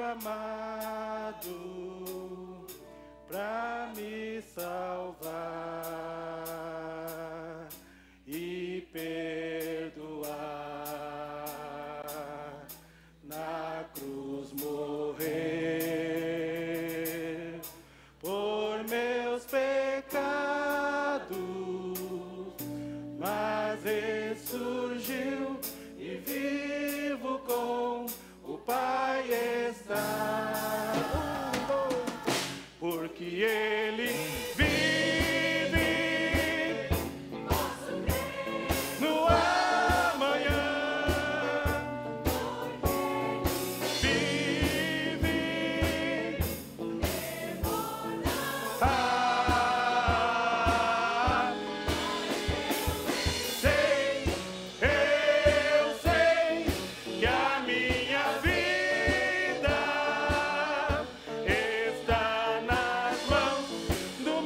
chamado pra me salvar e perdoar, na cruz morrer por meus pecados, mas ressurgiu e vivo com o Pai está, porque Ele vive no amanhã, vive eu sei que a minha vida está nas mãos do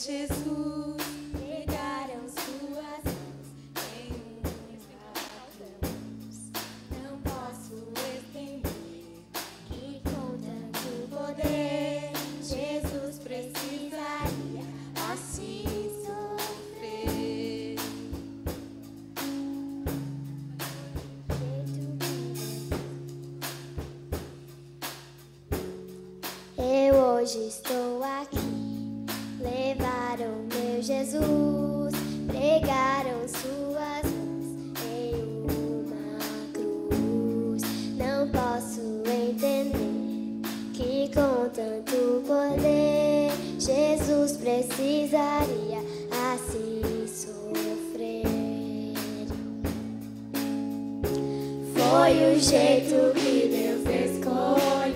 Jesus, pegaram suas mãos em uma cruz. Não posso entender que com tanto poder Jesus precisaria assim sofrer. Eu hoje estou aqui, levaram meu Jesus, pregaram suas mãos em uma cruz. Não posso entender que com tanto poder Jesus precisaria assim sofrer. Foi o jeito que Deus escolheu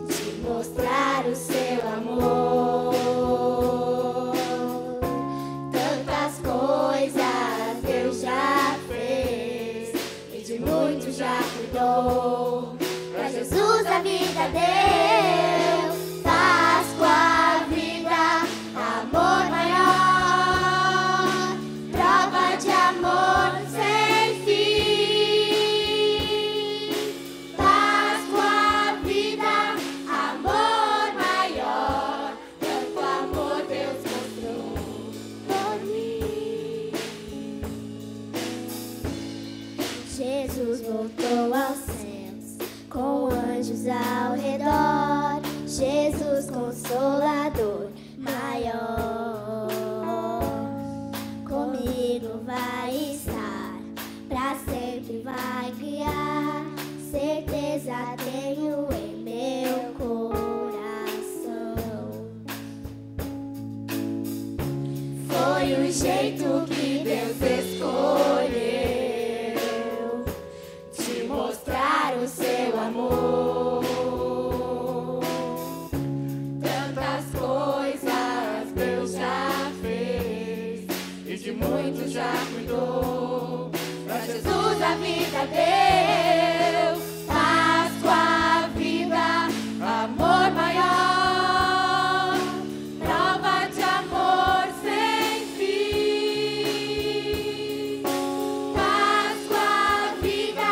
de mostrar o seu amor. Tantas coisas Deus já fez e de muito já cuidou. Pra Jesus a vida deu, paz com a vida, amor maior, prova de amor sem fim. Paz com a vida, amor maior, tanto amor Deus mostrou por mim. Jesus voltou aos céus com anjos ao redor, Jesus consolador maior, comigo vai estar, pra sempre vai guiar, certeza tenho em meu coração. Foi o jeito que Deus escolheu de mostrar o seu amor. Tantas coisas Deus já fez e de muito já cuidou. Pra Jesus a vida deu, paz com a vida, amor maior, prova de amor sem fim. Paz com a vida,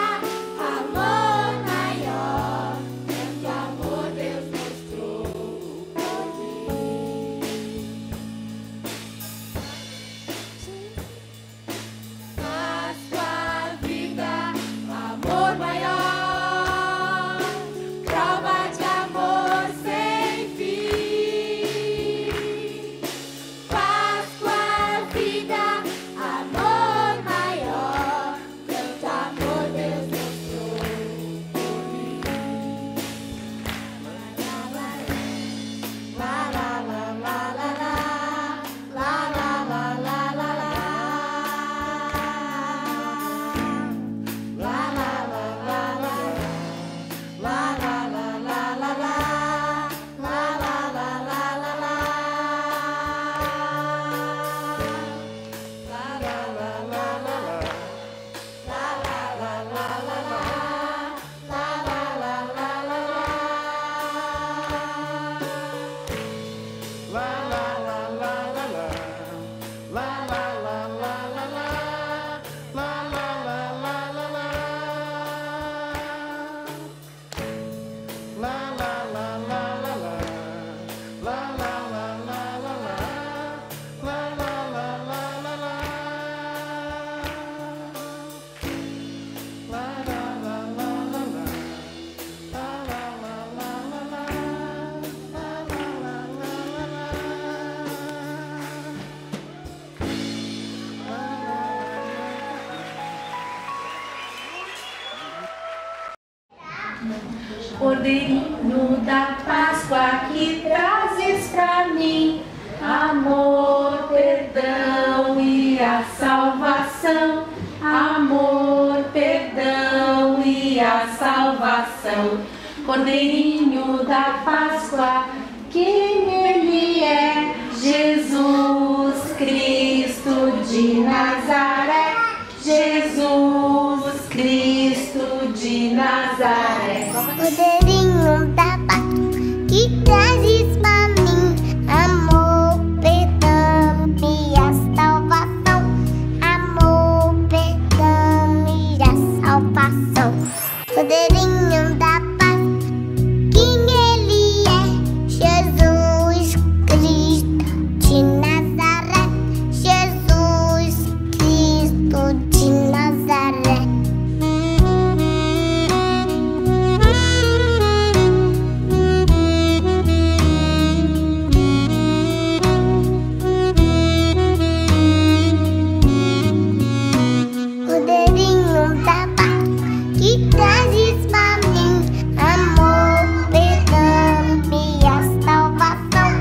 amor maior, tanto amor Deus mostrou por mim. Paz com a vida, amor maior, prova de amor sem fim. Paz com a vida, amor maior, tanto amor Deus mostrou por mim. La la la la la la, la la la la la la, la la la la la, la la la la la la, la la la la la la, la la la la la la, la la la la la la, la la la la la la. La la la la la la, la la la la la la, la la la la la la, la la la la la la, la la la la la la, la la la la la la, la la la la la la, la la la la la la, la la la la la la. Cordeirinho da Páscoa que trazes pra mim amor, perdão e a salvação. Amor, perdão e a salvação. Cordeirinho da Páscoa, quem ele é? Jesus Cristo de Nazaré. Jesus Cristo de Nazaré. Cordeirinho da Páscoa que trazes pra mim salvação, poderinho da paz. Quem Ele é? Jesus Cristo de Nazaré, Jesus Cristo de Nazaré. Poderinho da paz que trazes pra mim amor, perdão e a salvação.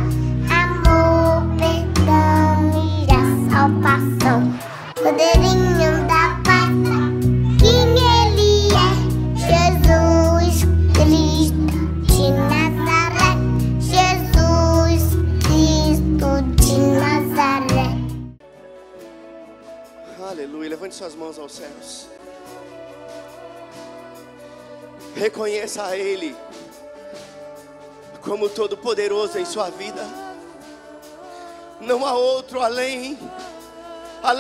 Amor, perdão e a salvação. Poderinho da paz. Quem Ele é? Jesus Cristo de Nazaré, Jesus Cristo de Nazaré. Aleluia, levante suas mãos aos céus. Reconheça a Ele como todo-poderoso em sua vida. Não há outro além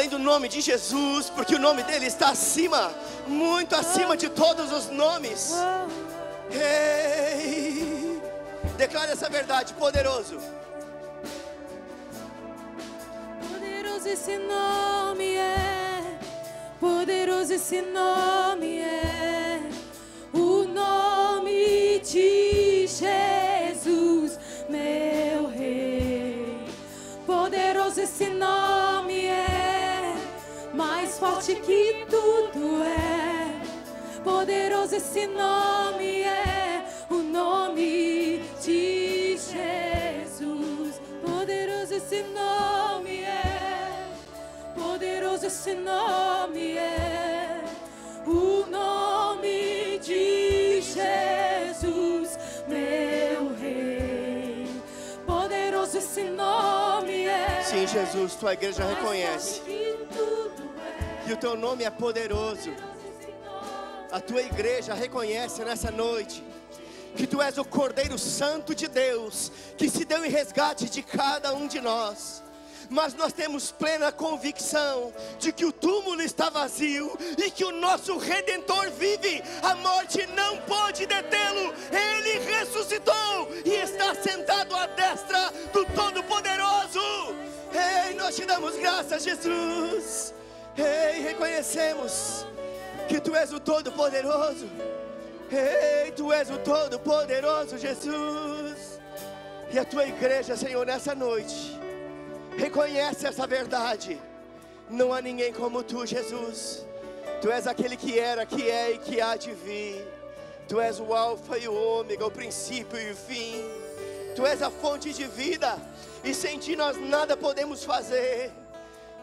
do nome de Jesus, porque o nome dele está acima, muito acima de todos os nomes. Ei, declare essa verdade: poderoso. Poderoso esse nome é, poderoso esse nome é, o nome de Jesus, meu Rei. Poderoso esse nome é, mais forte que tudo é. Poderoso esse nome é, o nome de Jesus. Poderoso esse nome é, poderoso esse nome é, o nome de Jesus, meu Rei. Poderoso esse nome é. Sim, Jesus, tua igreja reconhece que o teu nome é poderoso. A tua igreja reconhece nessa noite que tu és o Cordeiro Santo de Deus, que se deu em resgate de cada um de nós. Mas nós temos plena convicção de que o túmulo está vazio e que o nosso Redentor vive. A morte não pode detê-lo. Ele ressuscitou e está sentado à destra do Todo-Poderoso. Ei, nós te damos graças, Jesus. Ei, reconhecemos que tu és o Todo-Poderoso. Ei, tu és o Todo-Poderoso, Jesus. E a tua igreja, Senhor, nessa noite reconhece essa verdade. Não há ninguém como tu, Jesus. Tu és aquele que era, que é e que há de vir. Tu és o alfa e o ômega, o princípio e o fim. Tu és a fonte de vida, e sem ti nós nada podemos fazer.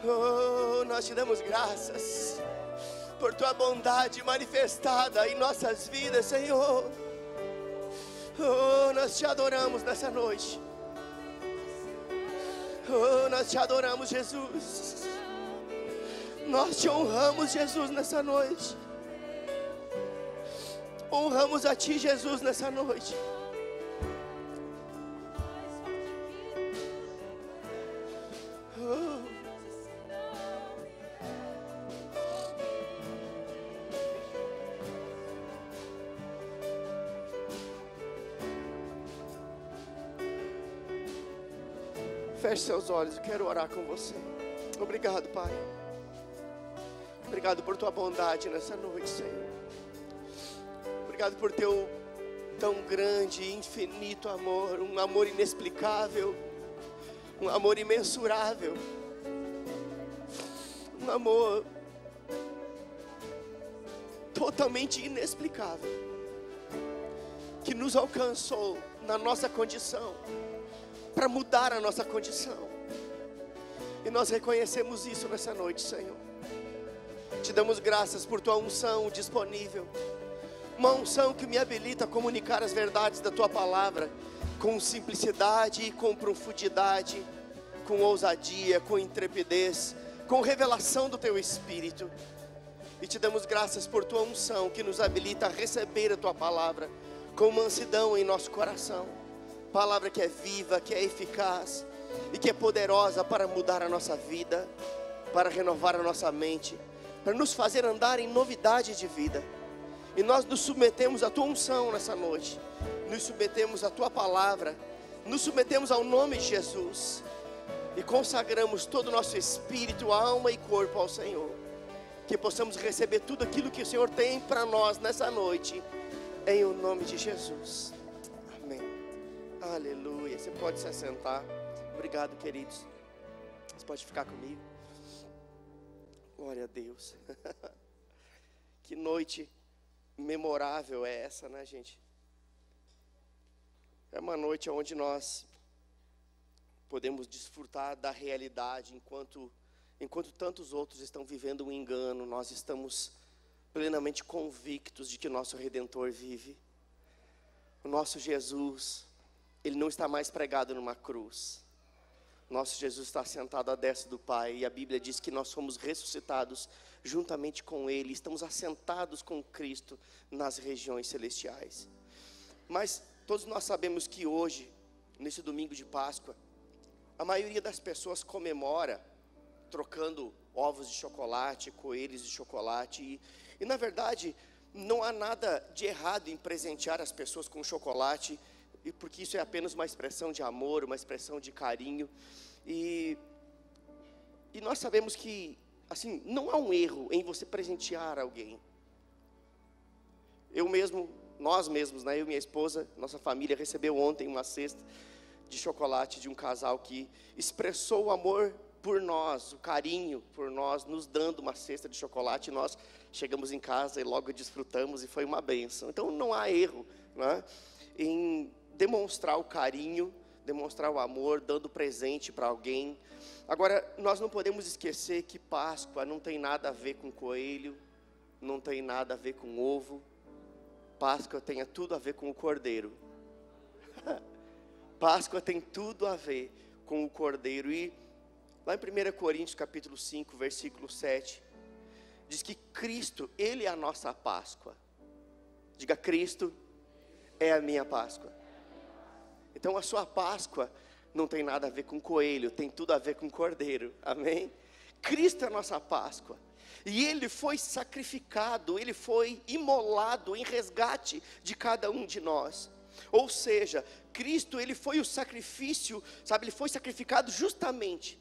Oh, nós te damos graças por tua bondade manifestada em nossas vidas, Senhor. Oh, nós te adoramos nessa noite. Oh, nós te adoramos, Jesus. Nós te honramos, Jesus, nessa noite. Honramos a ti, Jesus, nessa noite. Oh. Feche seus olhos, eu quero orar com você. Obrigado, Pai. Obrigado por tua bondade nessa noite, Senhor. Obrigado por teu tão grande e infinito amor. Um amor inexplicável. Um amor imensurável. Um amor totalmente inexplicável, que nos alcançou na nossa condição, para mudar a nossa condição. E nós reconhecemos isso nessa noite, Senhor. Te damos graças por tua unção disponível. Uma unção que me habilita a comunicar as verdades da tua palavra com simplicidade e com profundidade, com ousadia, com intrepidez, com revelação do teu Espírito. E te damos graças por tua unção que nos habilita a receber a tua palavra com mansidão em nosso coração. Palavra que é viva, que é eficaz e que é poderosa para mudar a nossa vida, para renovar a nossa mente, para nos fazer andar em novidade de vida. E nós nos submetemos à tua unção nessa noite. Nos submetemos à tua palavra. Nos submetemos ao nome de Jesus. E consagramos todo o nosso espírito, alma e corpo ao Senhor. Que possamos receber tudo aquilo que o Senhor tem para nós nessa noite. Em o nome de Jesus. Amém. Aleluia. Você pode se assentar. Obrigado, queridos. Você pode ficar comigo. Glória a Deus. Que noite memorável é essa, né, gente? É uma noite onde nós podemos desfrutar da realidade, enquanto tantos outros estão vivendo um engano, nós estamos plenamente convictos de que o nosso Redentor vive. O nosso Jesus, Ele não está mais pregado numa cruz. Nosso Jesus está sentado à destra do Pai, e a Bíblia diz que nós fomos ressuscitados juntamente com Ele, estamos assentados com Cristo nas regiões celestiais. Mas todos nós sabemos que hoje, nesse domingo de Páscoa, a maioria das pessoas comemora trocando ovos de chocolate, coelhos de chocolate, e na verdade não há nada de errado em presentear as pessoas com chocolate, porque isso é apenas uma expressão de amor, uma expressão de carinho, e nós sabemos que, assim, não há um erro em você presentear alguém. Nós mesmos, né, eu e minha esposa, nossa família recebeu ontem uma cesta de chocolate de um casal que expressou o amor por nós, o carinho por nós, nos dando uma cesta de chocolate. Nós chegamos em casa e logo desfrutamos, e foi uma bênção. Então não há erro, né, em demonstrar o carinho, demonstrar o amor, dando presente para alguém. Agora, nós não podemos esquecer que Páscoa não tem nada a ver com coelho, não tem nada a ver com ovo. Páscoa tem tudo a ver com o Cordeiro. Páscoa tem tudo a ver com o Cordeiro. E lá em 1 Coríntios capítulo 5, versículo 7, diz que Cristo, Ele é a nossa Páscoa. Diga: Cristo é a minha Páscoa. Então a sua Páscoa não tem nada a ver com coelho, tem tudo a ver com Cordeiro. Amém? Cristo é a nossa Páscoa. E Ele foi sacrificado, Ele foi imolado em resgate de cada um de nós. Ou seja, Cristo, Ele foi o sacrifício, sabe, Ele foi sacrificado justamente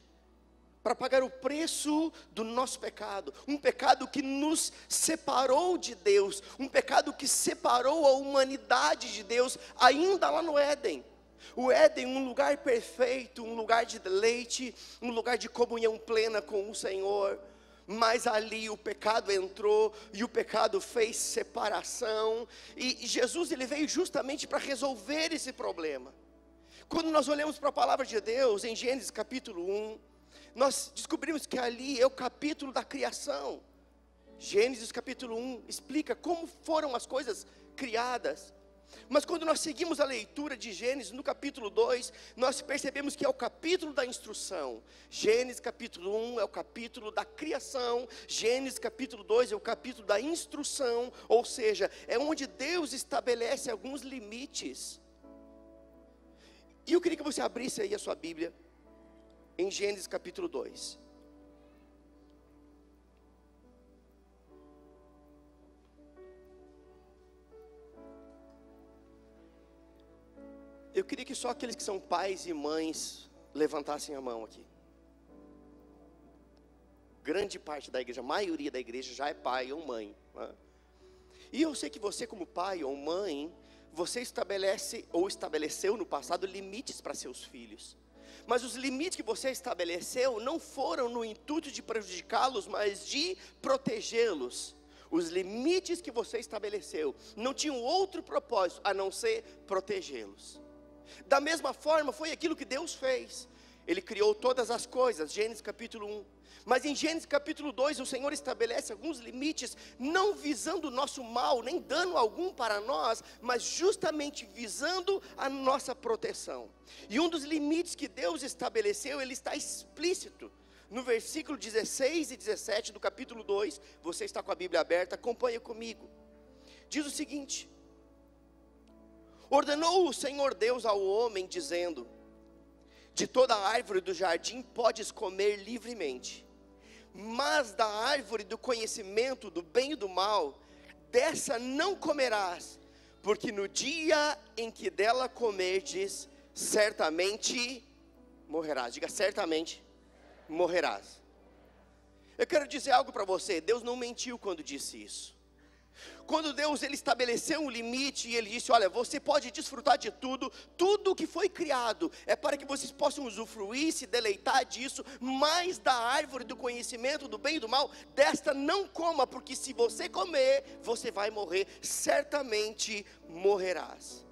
para pagar o preço do nosso pecado. Um pecado que nos separou de Deus, um pecado que separou a humanidade de Deus, ainda lá no Éden. O Éden, um lugar perfeito, um lugar de deleite, um lugar de comunhão plena com o Senhor. Mas ali o pecado entrou, e o pecado fez separação, e Jesus, Ele veio justamente para resolver esse problema. Quando nós olhamos para a palavra de Deus, em Gênesis capítulo 1, nós descobrimos que ali é o capítulo da criação. Gênesis capítulo 1 explica como foram as coisas criadas. Mas quando nós seguimos a leitura de Gênesis, no capítulo 2, nós percebemos que é o capítulo da instrução. Gênesis capítulo 1 é o capítulo da criação, Gênesis capítulo 2 é o capítulo da instrução, ou seja, é onde Deus estabelece alguns limites. E eu queria que você abrisse aí a sua Bíblia, em Gênesis capítulo 2. Eu queria que só aqueles que são pais e mães levantassem a mão aqui. Grande parte da igreja, a maioria da igreja já é pai ou mãe, né? E eu sei que você, como pai ou mãe, você estabelece ou estabeleceu no passado limites para seus filhos. Mas os limites que você estabeleceu não foram no intuito de prejudicá-los, mas de protegê-los. Os limites que você estabeleceu não tinham outro propósito a não ser protegê-los. Da mesma forma foi aquilo que Deus fez. Ele criou todas as coisas, Gênesis capítulo 1. Mas em Gênesis capítulo 2 o Senhor estabelece alguns limites, não visando o nosso mal, nem dano algum para nós, mas justamente visando a nossa proteção. E um dos limites que Deus estabeleceu, ele está explícito no versículo 16 e 17 do capítulo 2. Você está com a Bíblia aberta, acompanha comigo. Diz o seguinte: ordenou o Senhor Deus ao homem, dizendo: de toda árvore do jardim podes comer livremente, mas da árvore do conhecimento do bem e do mal, dessa não comerás, porque no dia em que dela comerdes, certamente morrerás. Diga, certamente morrerás. Eu quero dizer algo para você, Deus não mentiu quando disse isso. Quando Deus ele estabeleceu um limite e ele disse, olha, você pode desfrutar de tudo, tudo que foi criado é para que vocês possam usufruir, se deleitar disso, mas da árvore do conhecimento do bem e do mal, desta não coma, porque se você comer, você vai morrer, certamente morrerás.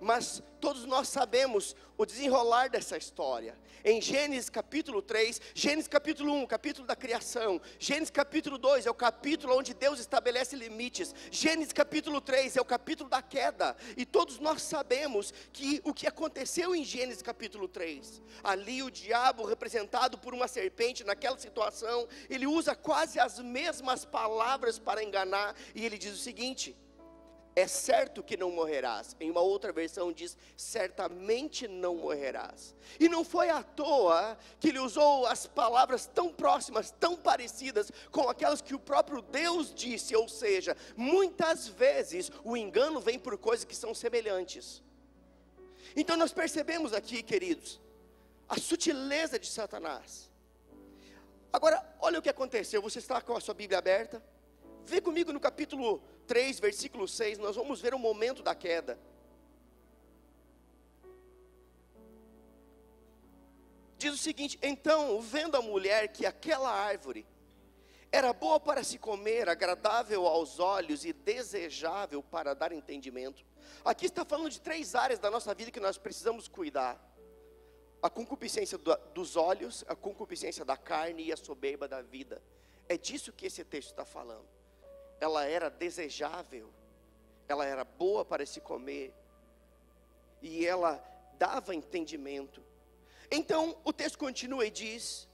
Mas todos nós sabemos o desenrolar dessa história. Em Gênesis capítulo 3, Gênesis capítulo 1, capítulo da criação. Gênesis capítulo 2 é o capítulo onde Deus estabelece limites. Gênesis capítulo 3 é o capítulo da queda. E todos nós sabemos que o que aconteceu em Gênesis capítulo 3. Ali o diabo, representado por uma serpente, naquela situação, ele usa quase as mesmas palavras para enganar. E ele diz o seguinte: é certo que não morrerás. Em uma outra versão diz, certamente não morrerás. E não foi à toa que ele usou as palavras tão próximas, tão parecidas com aquelas que o próprio Deus disse. Ou seja, muitas vezes o engano vem por coisas que são semelhantes. Então nós percebemos aqui, queridos, a sutileza de Satanás. Agora, olha o que aconteceu. Você está com a sua Bíblia aberta? Vê comigo no capítulo 3, versículo 6, nós vamos ver o momento da queda. Diz o seguinte: então, vendo a mulher que aquela árvore era boa para se comer, agradável aos olhos e desejável para dar entendimento. Aqui está falando de 3 áreas da nossa vida que nós precisamos cuidar: a concupiscência dos olhos, a concupiscência da carne e a soberba da vida. É disso que esse texto está falando. Ela era desejável, ela era boa para se comer, e ela dava entendimento. Então o texto continua e diz: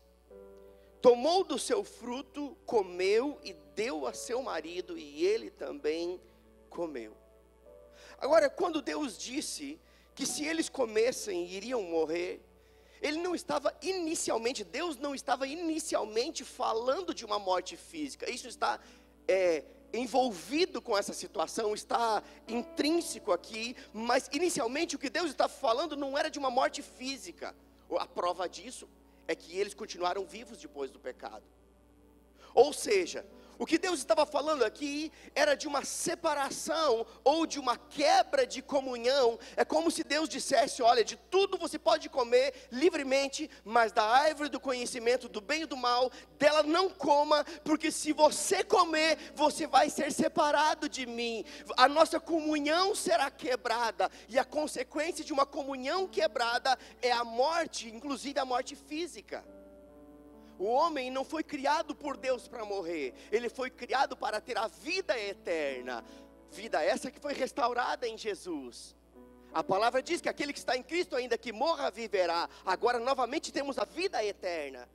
tomou do seu fruto, comeu e deu a seu marido, e ele também comeu. Agora, quando Deus disse que se eles comessem iriam morrer, Deus não estava inicialmente falando de uma morte física. Isso está envolvido com essa situação, está intrínseco aqui, mas inicialmente o que Deus estava falando não era de uma morte física. A prova disso é que eles continuaram vivos depois do pecado. Ou seja, o que Deus estava falando aqui era de uma separação ou de uma quebra de comunhão. É como se Deus dissesse: olha, de tudo você pode comer livremente, mas da árvore do conhecimento do bem e do mal, dela não coma, porque se você comer, você vai ser separado de mim. A nossa comunhão será quebrada, e a consequência de uma comunhão quebrada é a morte, inclusive a morte física. O homem não foi criado por Deus para morrer, ele foi criado para ter a vida eterna, vida essa que foi restaurada em Jesus. A palavra diz que aquele que está em Cristo, ainda que morra, viverá. Agora novamente temos a vida eterna.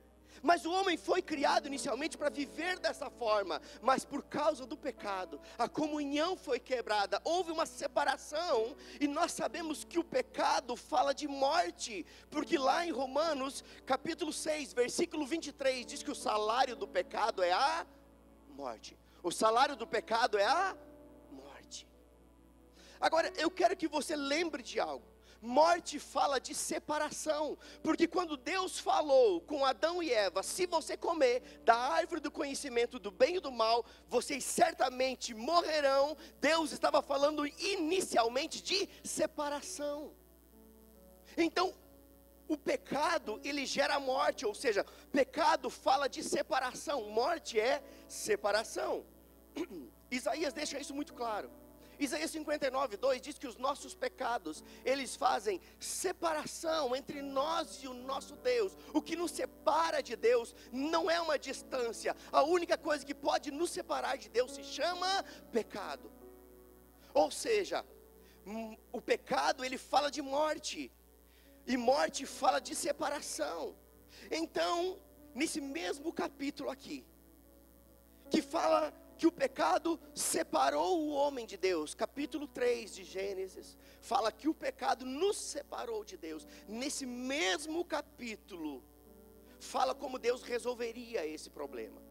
Mas o homem foi criado inicialmente para viver dessa forma, mas por causa do pecado, a comunhão foi quebrada, houve uma separação, e nós sabemos que o pecado fala de morte, porque lá em Romanos, capítulo 6, versículo 23, diz que o salário do pecado é a morte. O salário do pecado é a morte. Agora, eu quero que você lembre de algo. Morte fala de separação, porque quando Deus falou com Adão e Eva: se você comer da árvore do conhecimento do bem e do mal, vocês certamente morrerão, Deus estava falando inicialmente de separação. Então, o pecado, ele gera morte, ou seja, pecado fala de separação, morte é separação. Isaías deixa isso muito claro. Isaías 59, 2 diz que os nossos pecados, eles fazem separação entre nós e o nosso Deus. O que nos separa de Deus não é uma distância. A única coisa que pode nos separar de Deus se chama pecado. Ou seja, o pecado, ele fala de morte, e morte fala de separação. Então, nesse mesmo capítulo aqui, que fala que o pecado separou o homem de Deus, capítulo 3 de Gênesis, fala que o pecado nos separou de Deus. Nesse mesmo capítulo, fala como Deus resolveria esse problema.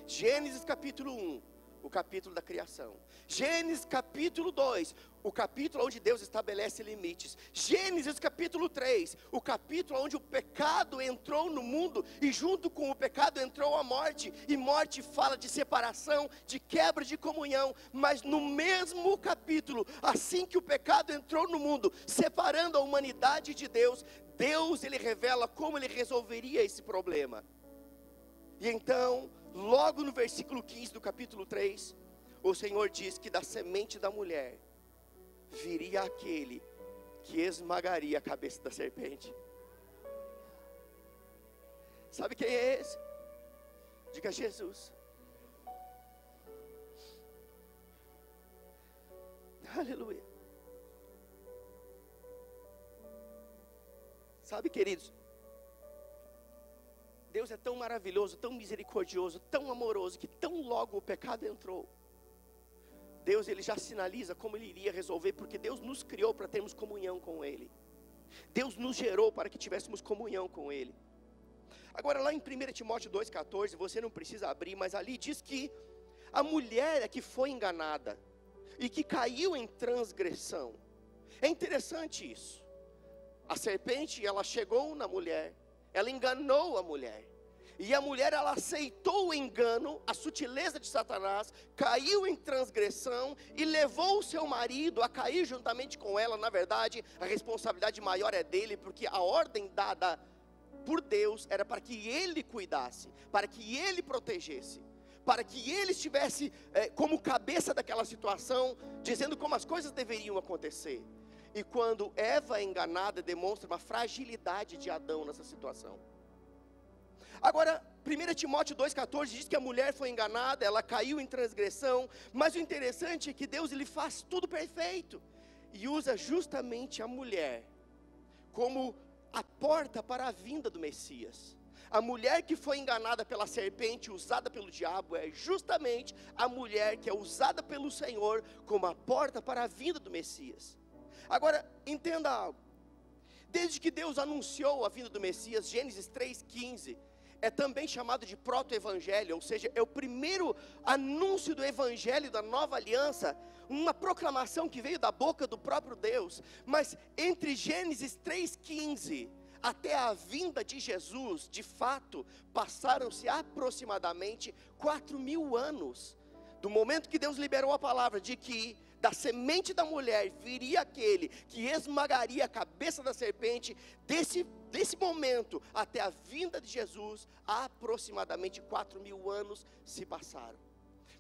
Gênesis capítulo 1, o capítulo da criação. Gênesis capítulo 2, o capítulo onde Deus estabelece limites. Gênesis capítulo 3, o capítulo onde o pecado entrou no mundo e junto com o pecado entrou a morte. E morte fala de separação, de quebra de comunhão. Mas no mesmo capítulo, assim que o pecado entrou no mundo, separando a humanidade de Deus, Deus ele revela como ele resolveria esse problema. E então, logo no versículo 15 do capítulo 3, o Senhor diz que da semente da mulher viria aquele que esmagaria a cabeça da serpente. Sabe quem é esse? Diga Jesus. Aleluia. Sabe, queridos, Deus é tão maravilhoso, tão misericordioso, tão amoroso, que tão logo o pecado entrou, Deus ele já sinaliza como ele iria resolver, porque Deus nos criou para termos comunhão com Ele. Deus nos gerou para que tivéssemos comunhão com Ele. Agora lá em 1 Timóteo 2,14, você não precisa abrir, mas ali diz que a mulher é que foi enganada e que caiu em transgressão. É interessante isso. A serpente, ela chegou na mulher, ela enganou a mulher. E a mulher, ela aceitou o engano, a sutileza de Satanás, caiu em transgressão e levou o seu marido a cair juntamente com ela. Na verdade, a responsabilidade maior é dele, porque a ordem dada por Deus era para que ele cuidasse, para que ele protegesse, para que ele estivesse como cabeça daquela situação, dizendo como as coisas deveriam acontecer. E quando Eva é enganada, demonstra uma fragilidade de Adão nessa situação. Agora, 1 Timóteo 2,14 diz que a mulher foi enganada, ela caiu em transgressão, mas o interessante é que Deus ele faz tudo perfeito, e usa justamente a mulher como a porta para a vinda do Messias. A mulher que foi enganada pela serpente, usada pelo diabo, é justamente a mulher que é usada pelo Senhor como a porta para a vinda do Messias. Agora, entenda algo, desde que Deus anunciou a vinda do Messias, Gênesis 3,15, é também chamado de proto-evangelho, ou seja, é o primeiro anúncio do evangelho da nova aliança, uma proclamação que veio da boca do próprio Deus. Mas entre Gênesis 3,15 até a vinda de Jesus, de fato, passaram-se aproximadamente 4.000 anos, do momento que Deus liberou a palavra de que da semente da mulher viria aquele que esmagaria a cabeça da serpente. Desse momento até a vinda de Jesus, aproximadamente 4.000 anos se passaram.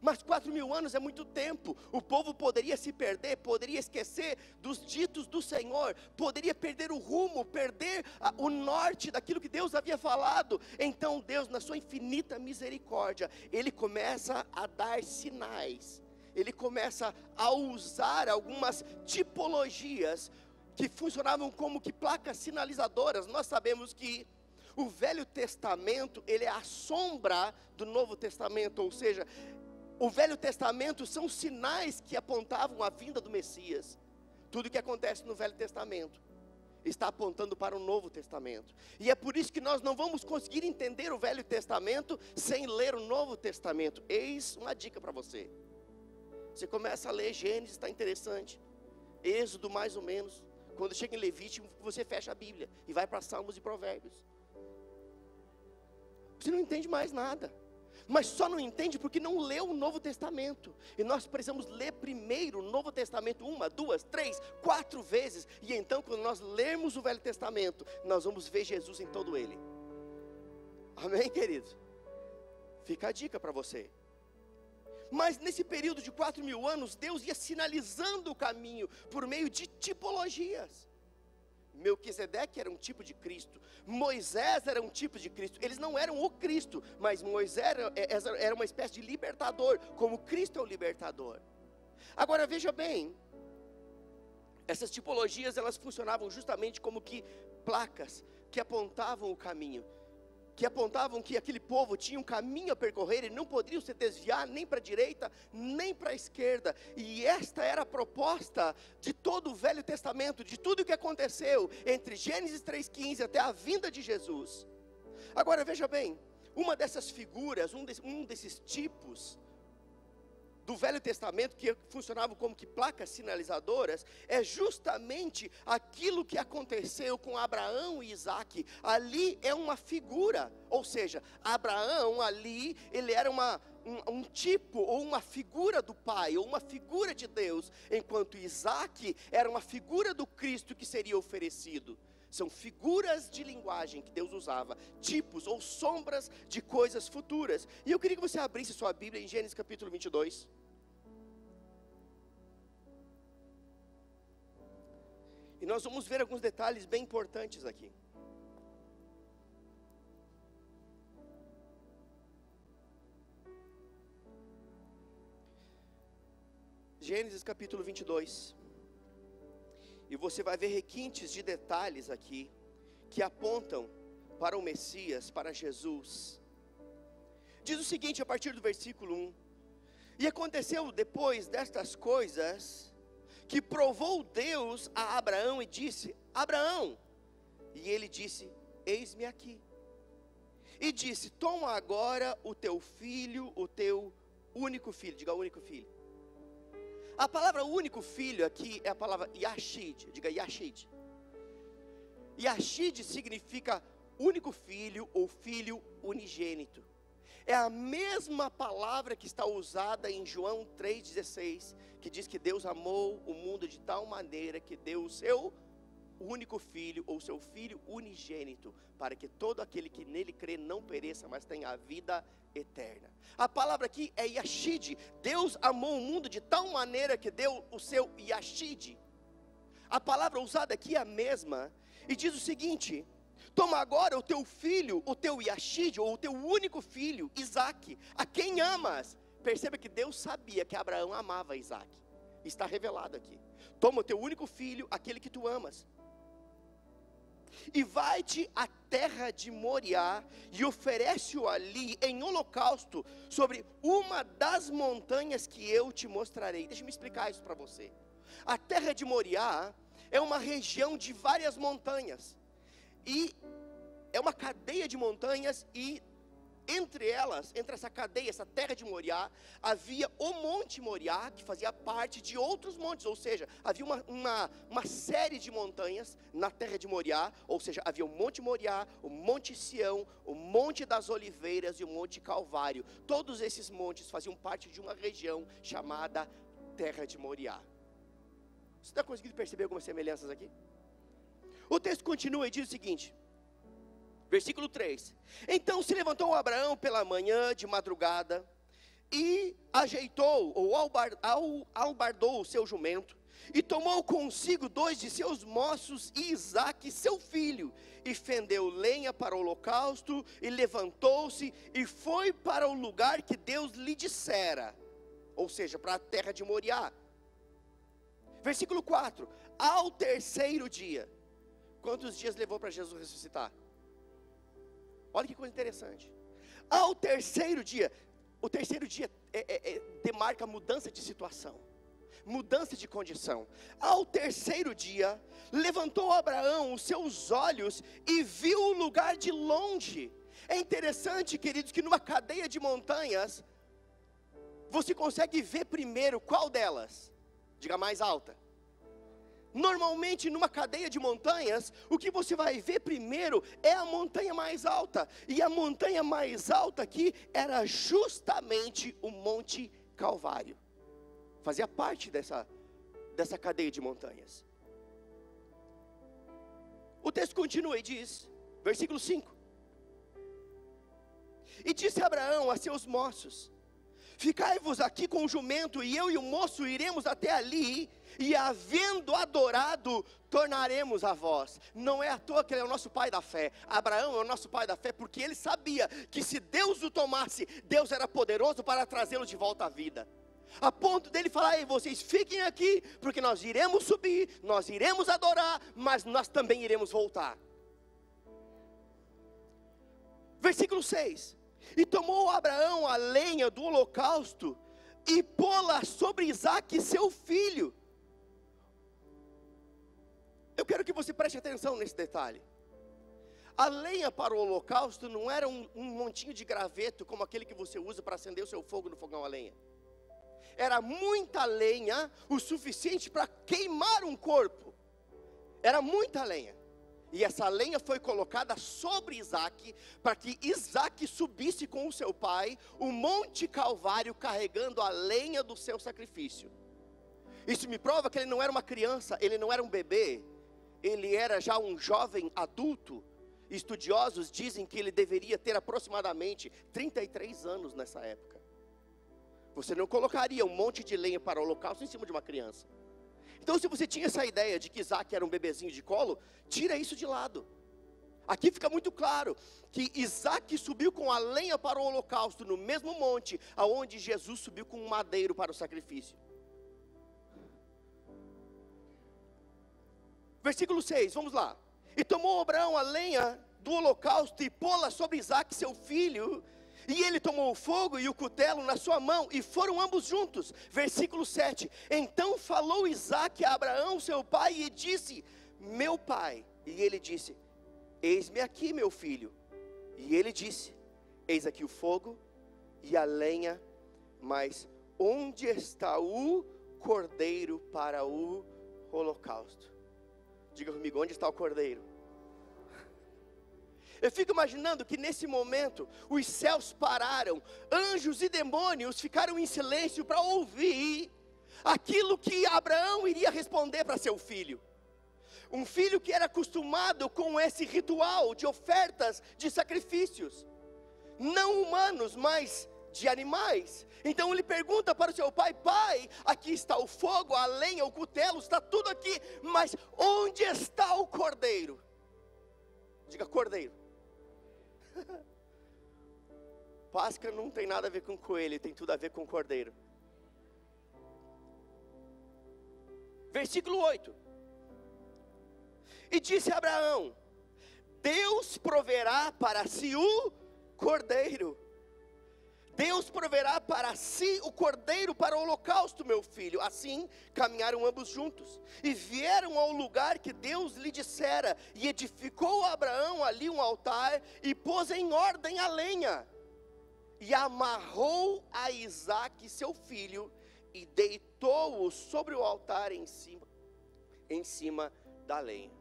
Mas 4.000 anos é muito tempo. O povo poderia se perder, poderia esquecer dos ditos do Senhor, poderia perder o rumo, perder o norte daquilo que Deus havia falado. Então Deus, na sua infinita misericórdia, Ele começa a dar sinais, Ele começa a usar algumas tipologias que funcionavam como que placas sinalizadoras. Nós sabemos que o Velho Testamento, ele é a sombra do Novo Testamento, ou seja, o Velho Testamento são sinais que apontavam a vinda do Messias. Tudo que acontece no Velho Testamento está apontando para o Novo Testamento. E é por isso que nós não vamos conseguir entender o Velho Testamento sem ler o Novo Testamento. Eis uma dica para você. Você começa a ler Gênesis, está interessante. Êxodo mais ou menos. Quando chega em Levítico, você fecha a Bíblia e vai para Salmos e Provérbios. Você não entende mais nada. Mas só não entende porque não leu o Novo Testamento. E nós precisamos ler primeiro o Novo Testamento 1, 2, 3, 4 vezes. E então quando nós lermos o Velho Testamento, nós vamos ver Jesus em todo ele. Amém, queridos? Fica a dica para você. Mas nesse período de 4.000 anos, Deus ia sinalizando o caminho por meio de tipologias. Melquisedeque era um tipo de Cristo, Moisés era um tipo de Cristo. Eles não eram o Cristo, mas Moisés era uma espécie de libertador, como Cristo é o libertador. Agora veja bem, essas tipologias elas funcionavam justamente como que placas que apontavam o caminho, que apontavam que aquele povo tinha um caminho a percorrer e não poderiam se desviar nem para a direita, nem para a esquerda. E esta era a proposta de todo o Velho Testamento, de tudo o que aconteceu entre Gênesis 3,15 até a vinda de Jesus. Agora veja bem, uma dessas figuras, um desses tipos, do Velho Testamento, que funcionavam como que placas sinalizadoras, é justamente aquilo que aconteceu com Abraão e Isaque. Ali é uma figura, ou seja, Abraão ali, ele era um tipo ou uma figura do Pai, ou uma figura de Deus, enquanto Isaque era uma figura do Cristo que seria oferecido. São figuras de linguagem que Deus usava, tipos ou sombras de coisas futuras. E eu queria que você abrisse sua Bíblia em Gênesis capítulo 22. E nós vamos ver alguns detalhes bem importantes aqui. Gênesis capítulo 22. E você vai ver requintes de detalhes aqui, que apontam para o Messias, para Jesus. Diz o seguinte a partir do versículo 1. E aconteceu depois destas coisas, que provou Deus a Abraão e disse: Abraão. E ele disse: eis-me aqui. E disse: toma agora o teu filho, o teu único filho. Diga único filho. A palavra único filho aqui é a palavra Yashid. Diga Yashid. Yashid significa único filho ou filho unigênito. É a mesma palavra que está usada em João 3,16, que diz que Deus amou o mundo de tal maneira que deu o seu único filho, ou seu filho unigênito, para que todo aquele que nele crê não pereça, mas tenha a vida eterna. A palavra aqui é Yashid. Deus amou o mundo de tal maneira que deu o seu Yashid. A palavra usada aqui é a mesma, e diz o seguinte: toma agora o teu filho, o teu Yashid, ou o teu único filho, Isaque, a quem amas. Perceba que Deus sabia que Abraão amava Isaque. Está revelado aqui. Toma o teu único filho, aquele que tu amas, e vai-te à terra de Moriá, e oferece-o ali em holocausto, sobre uma das montanhas que eu te mostrarei. Deixa eu me explicar isso para você. A terra de Moriá é uma região de várias montanhas, e é uma cadeia de montanhas, e entre elas, entre essa cadeia, essa terra de Moriá, havia o Monte Moriá, que fazia parte de outros montes, ou seja, havia uma série de montanhas na terra de Moriá, ou seja, havia o Monte Moriá, o Monte Sião, o Monte das Oliveiras e o Monte Calvário. Todos esses montes faziam parte de uma região chamada terra de Moriá. Você está conseguindo perceber algumas semelhanças aqui? O texto continua e diz o seguinte, versículo 3: então se levantou Abraão pela manhã de madrugada, e ajeitou, ou albardou o seu jumento, e tomou consigo 2 de seus moços e Isaque seu filho, e fendeu lenha para o holocausto, e levantou-se, e foi para o lugar que Deus lhe dissera, ou seja, para a terra de Moriá. Versículo 4: ao terceiro dia. Quantos dias levou para Jesus ressuscitar? Olha que coisa interessante. Ao terceiro dia, o terceiro dia demarca mudança de situação, mudança de condição. Ao terceiro dia, levantou Abraão os seus olhos e viu o lugar de longe. É interessante, queridos, que numa cadeia de montanhas, você consegue ver primeiro qual delas? Diga mais alta. Normalmente numa cadeia de montanhas, o que você vai ver primeiro é a montanha mais alta. E a montanha mais alta aqui era justamente o Monte Calvário. Fazia parte dessa cadeia de montanhas. O texto continua e diz, versículo 5: e disse Abraão a seus moços: ficai-vos aqui com o jumento, e eu e o moço iremos até ali, e havendo adorado, tornaremos a vós. Não é à toa que ele é o nosso pai da fé. Abraão é o nosso pai da fé, porque ele sabia que se Deus o tomasse, Deus era poderoso para trazê-lo de volta à vida. A ponto dele falar: ei, vocês fiquem aqui, porque nós iremos subir, nós iremos adorar, mas nós também iremos voltar. Versículo 6: e tomou Abraão a lenha do holocausto, e pô-la sobre Isaque seu filho. Eu quero que você preste atenção nesse detalhe. A lenha para o holocausto não era um montinho de graveto, como aquele que você usa para acender o seu fogo no fogão a lenha. era muita lenha, o suficiente para queimar um corpo. Era muita lenha. E essa lenha foi colocada sobre Isaque, para que Isaque subisse com o seu pai o Monte Calvário, carregando a lenha do seu sacrifício. Isso me prova que ele não era uma criança, ele não era um bebê, ele era já um jovem adulto. Estudiosos dizem que ele deveria ter aproximadamente 33 anos nessa época. Você não colocaria um monte de lenha para o holocausto em cima de uma criança. Então, se você tinha essa ideia de que Isaque era um bebezinho de colo, tira isso de lado. Aqui fica muito claro que Isaque subiu com a lenha para o holocausto no mesmo monte aonde Jesus subiu com um madeiro para o sacrifício. Versículo 6, vamos lá. E tomou Abraão a lenha do holocausto e pô-la sobre Isaque seu filho, e ele tomou o fogo e o cutelo na sua mão, e foram ambos juntos. Versículo 7, então falou Isaque a Abraão seu pai e disse, meu pai. E ele disse, eis-me aqui meu filho. E ele disse, eis aqui o fogo e a lenha, mas onde está o cordeiro para o holocausto? Diga comigo, onde está o cordeiro? Eu fico imaginando que nesse momento os céus pararam, anjos e demônios ficaram em silêncio para ouvir aquilo que Abraão iria responder para seu filho. Um filho que era acostumado com esse ritual de ofertas de sacrifícios, não humanos, mas de animais. Então ele pergunta para o seu pai, pai, aqui está o fogo, a lenha, o cutelo, está tudo aqui, mas onde está o cordeiro? Diga cordeiro. Páscoa não tem nada a ver com coelho, tem tudo a ver com cordeiro. Versículo 8. E disse Abraão, Deus proverá para si o cordeiro. Deus proverá para si o cordeiro para o holocausto, meu filho. Assim caminharam ambos juntos e vieram ao lugar que Deus lhe dissera, e edificou Abraão ali um altar e pôs em ordem a lenha, e amarrou a Isaque seu filho e deitou-o sobre o altar em cima da lenha.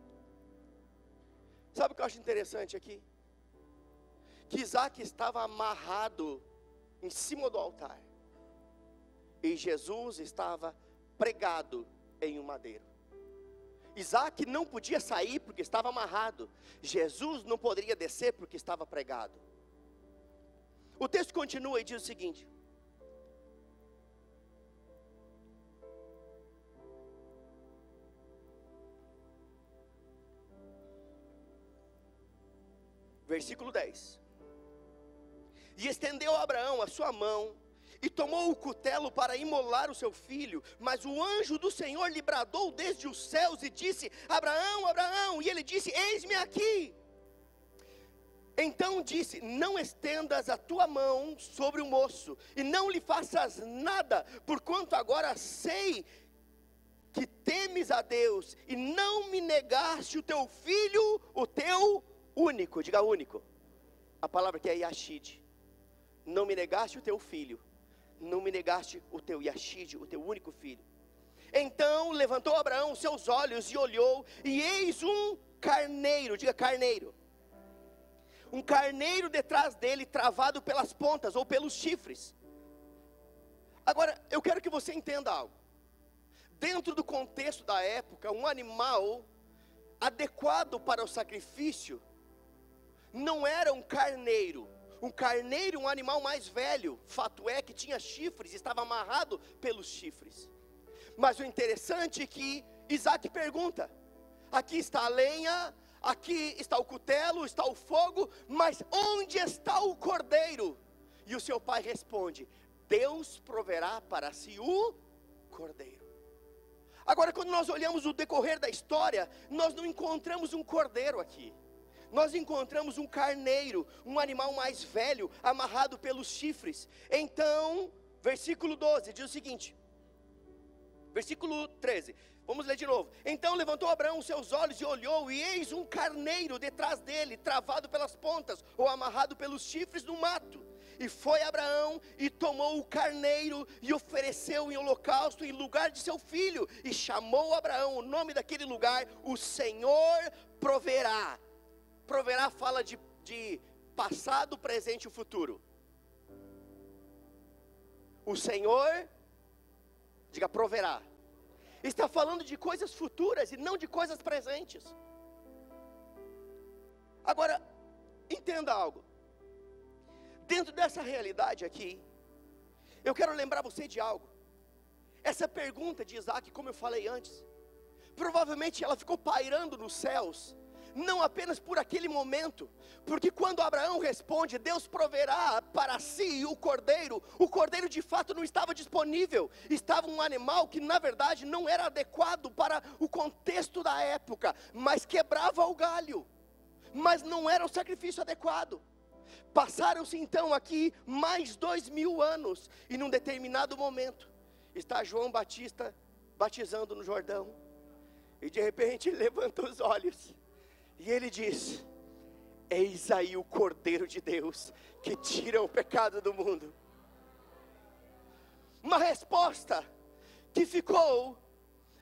Sabe o que eu acho interessante aqui? Que Isaque estava amarrado em cima do altar, e Jesus estava pregado em um madeiro. Isaque não podia sair porque estava amarrado, Jesus não poderia descer porque estava pregado. O texto continua e diz o seguinte: versículo 10. E estendeu Abraão a sua mão, e tomou o cutelo para imolar o seu filho. Mas o anjo do Senhor lhe bradou desde os céus e disse, Abraão, Abraão. E ele disse, eis-me aqui. Então disse, não estendas a tua mão sobre o moço, e não lhe faças nada, porquanto agora sei que temes a Deus, e não me negaste o teu filho, o teu único. Diga único. A palavra que é Yashid. Não me negaste o teu filho, não me negaste o teu Yashid, o teu único filho. Então levantou Abraão seus olhos e olhou, e eis um carneiro, diga carneiro. Um carneiro detrás dele, travado pelas pontas ou pelos chifres. Agora, eu quero que você entenda algo. Dentro do contexto da época, um animal adequado para o sacrifício não era um carneiro. Um carneiro, um animal mais velho, fato é que tinha chifres, estava amarrado pelos chifres. Mas o interessante é que Isaque pergunta, aqui está a lenha, aqui está o cutelo, está o fogo, mas onde está o cordeiro? E o seu pai responde, Deus proverá para si o cordeiro. Agora, quando nós olhamos o decorrer da história, nós não encontramos um cordeiro aqui. Nós encontramos um carneiro, um animal mais velho, amarrado pelos chifres. Então, versículo 12, diz o seguinte, versículo 13, vamos ler de novo. Então levantou Abraão seus olhos e olhou, e eis um carneiro detrás dele, travado pelas pontas, ou amarrado pelos chifres no mato. E foi Abraão e tomou o carneiro e ofereceu em holocausto em lugar de seu filho. E chamou Abraão o nome daquele lugar, o Senhor proverá. Proverá fala de passado, presente e futuro. O Senhor, diga, proverá. Está falando de coisas futuras e não de coisas presentes. Agora, entenda algo. Dentro dessa realidade aqui, eu quero lembrar você de algo. Essa pergunta de Isaac, como eu falei antes, provavelmente ela ficou pairando nos céus, não apenas por aquele momento, porque quando Abraão responde, Deus proverá para si o cordeiro de fato não estava disponível, estava um animal que na verdade não era adequado para o contexto da época, mas quebrava o galho, mas não era o sacrifício adequado. Passaram-se então aqui mais 2000 anos, e num determinado momento, está João Batista batizando no Jordão, e de repente ele levanta os olhos, e ele diz: eis aí o Cordeiro de Deus, que tira o pecado do mundo. Uma resposta que ficou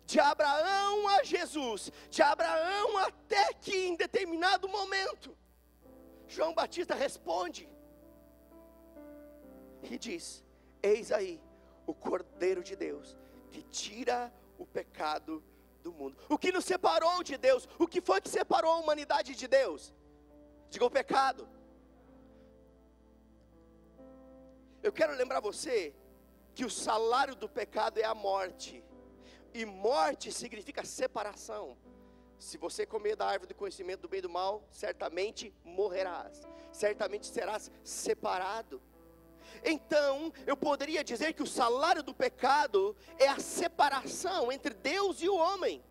de Abraão a Jesus, de Abraão até que em determinado momento, João Batista responde e diz: eis aí o Cordeiro de Deus, que tira o pecado do mundo. O que nos separou de Deus? O que foi que separou a humanidade de Deus? Diga, o pecado. Eu quero lembrar você que o salário do pecado é a morte, e morte significa separação. Se você comer da árvore do conhecimento do bem e do mal, certamente morrerás, certamente serás separado. Então, eu poderia dizer que o salário do pecado é a separação entre Deus e o homem.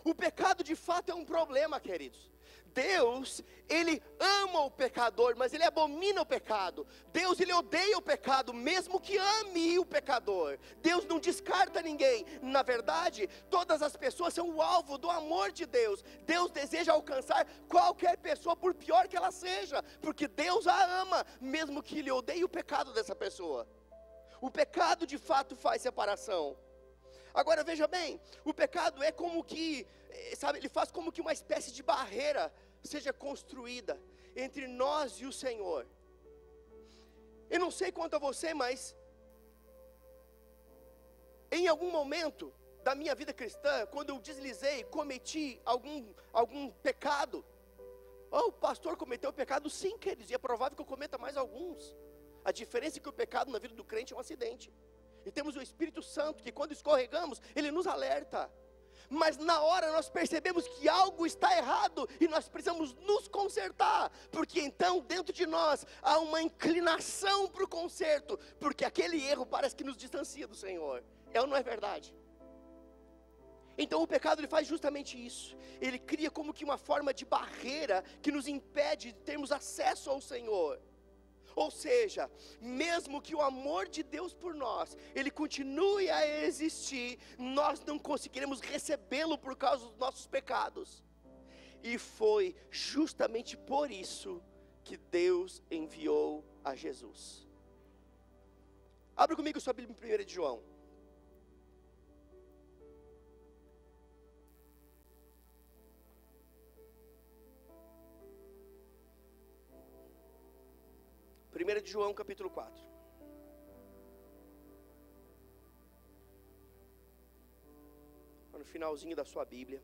O pecado de fato é um problema, queridos. Deus, Ele ama o pecador, mas Ele abomina o pecado. Deus, Ele odeia o pecado, mesmo que ame o pecador. Deus não descarta ninguém. Na verdade, todas as pessoas são o alvo do amor de Deus. Deus deseja alcançar qualquer pessoa, por pior que ela seja, porque Deus a ama, mesmo que Ele odeie o pecado dessa pessoa. O pecado de fato faz separação. Agora veja bem, o pecado é como que, sabe, ele faz como que uma espécie de barreira seja construída entre nós e o Senhor. Eu não sei quanto a você, mas em algum momento da minha vida cristã, quando eu deslizei, cometi algum pecado, o pastor cometeu pecado, sim, queridos, e é provável que eu cometa mais alguns. A diferença é que o pecado na vida do crente é um acidente. E temos o Espírito Santo, que quando escorregamos, Ele nos alerta. Mas na hora nós percebemos que algo está errado, e nós precisamos nos consertar. Porque então dentro de nós há uma inclinação para o conserto. Porque aquele erro parece que nos distancia do Senhor. É ou não é verdade? Então o pecado ele faz justamente isso. Ele cria como que uma forma de barreira que nos impede de termos acesso ao Senhor. Ou seja, mesmo que o amor de Deus por nós, ele continue a existir, nós não conseguiremos recebê-lo por causa dos nossos pecados. E foi justamente por isso que Deus enviou a Jesus. Abra comigo sua Bíblia em 1 de João. Primeira de João, capítulo 4. No finalzinho da sua Bíblia.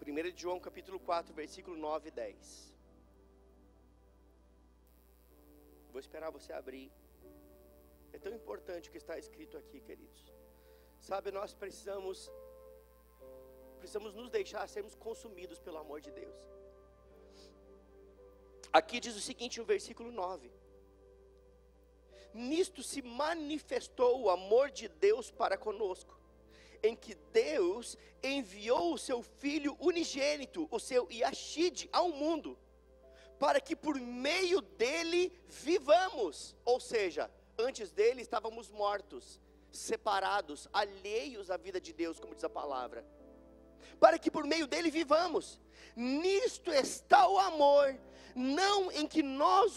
Primeira de João, capítulo 4, versículo 9 e 10. Vou esperar você abrir. É tão importante o que está escrito aqui, queridos. Sabe, nós precisamos nos deixar sermos consumidos pelo amor de Deus. Aqui diz o seguinte no versículo 9: nisto se manifestou o amor de Deus para conosco, em que Deus enviou o seu Filho unigênito, o seu Yashid, ao mundo, para que por meio dele vivamos. Ou seja, antes dele estávamos mortos, separados, alheios à vida de Deus, como diz a palavra. para que por meio dele vivamos. Nisto está o amor, não em que nós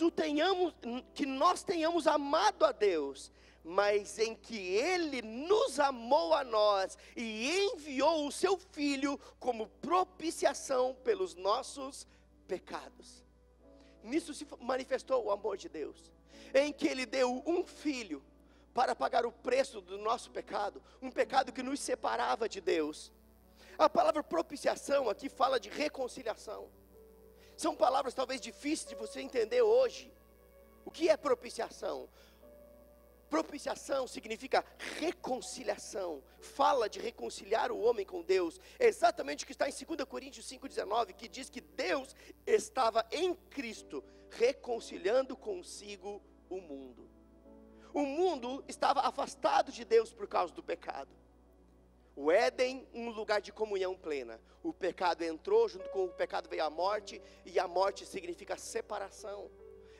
tenhamos amado a Deus, mas em que Ele nos amou a nós e enviou o seu Filho como propiciação pelos nossos pecados. Nisso se manifestou o amor de Deus, em que Ele deu um Filho para pagar o preço do nosso pecado, um pecado que nos separava de Deus. A palavra propiciação aqui fala de reconciliação. São palavras talvez difíceis de você entender hoje. O que é propiciação? Propiciação significa reconciliação. Fala de reconciliar o homem com Deus. É exatamente o que está em 2 Coríntios 5,19, que diz que Deus estava em Cristo, reconciliando consigo o mundo. O mundo estava afastado de Deus por causa do pecado. O Éden, um lugar de comunhão plena. O pecado entrou, junto com o pecado veio a morte, e a morte significa separação.